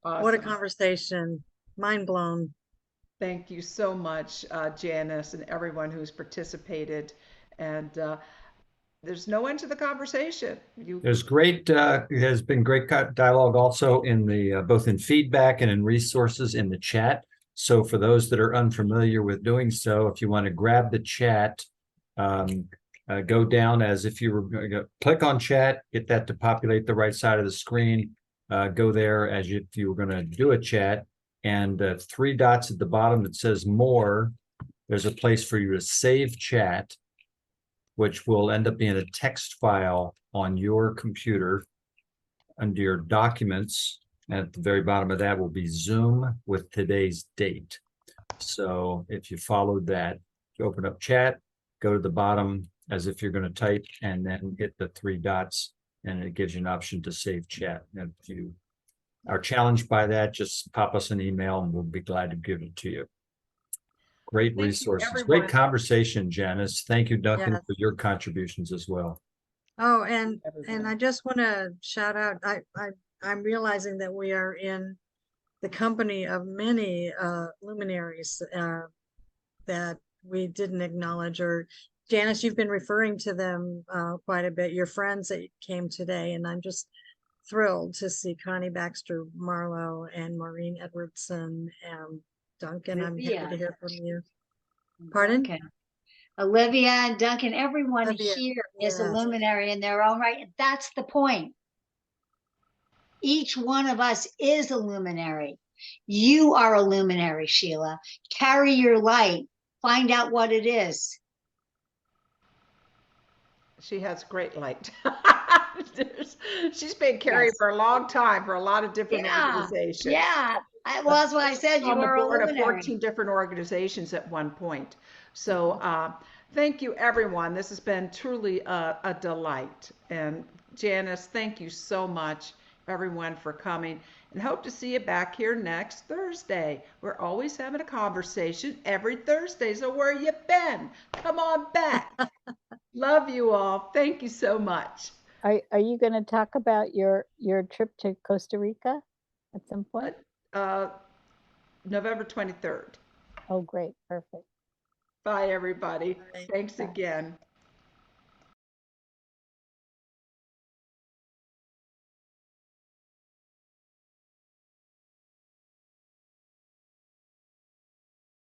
a
awesome.
conversation. Mind blown.
Thank you so much, Janice, and everyone who's participated. And there's no end to the conversation.
There's great, has been great dialogue also in the both in feedback and in resources in the chat. So for those that are unfamiliar with doing so, if you want to grab the chat, go down as if you were going to click on chat, get that to populate the right side of the screen. Go there as if you were going to do a chat, and 3 dots at the bottom that says more. There's a place for you to save chat, which will end up being a text file on your computer under your documents. And at the very bottom of that will be Zoom with today's date. So if you followed that, you open up chat, go to the bottom as if you're going to type, and then hit the 3 dots, and it gives you an option to save chat. And if you are challenged by that, just pop us an email and we'll be glad to give it to you. Great
Thank you,
resources.
everyone.
Great conversation, Janice. Thank you, Duncan,
Yes.
for your contributions as well.
Oh, and
Everyone.
I just want to shout out, I'm realizing that we are in the company of many luminaries that we didn't acknowledge. Or Janice, you've been referring to them quite a bit, your friends that came today, and I'm just thrilled to see Connie Baxter Marlowe and Maureen Edwardson and Duncan. I'm happy
Olivia.
to hear from you. Pardon?
Duncan. Olivia and Duncan, everyone
Olivia,
here is a
yes.
luminary in their own right. That's the point. Each one of us is a luminary. You are a luminary, Sheila. Carry your light. Find out what it is.
She has great light. She's been carried
Yes.
for a long time for a lot of different
Yeah.
organizations.
Yeah. Well, that's why I said you
On the
are a
board of
luminary.
14 different organizations at one point. So thank you, everyone. This has been truly a delight. And Janice, thank you so much, everyone, for coming. And hope to see you back here next Thursday. We're always having a conversation every Thursday. So where you been? Come on back. Love you all. Thank you so much.
Are you going to talk about your trip to Costa Rica at some point?
Uh, November 23rd.
Oh, great. Perfect.
Bye, everybody. Thanks
Bye.
again.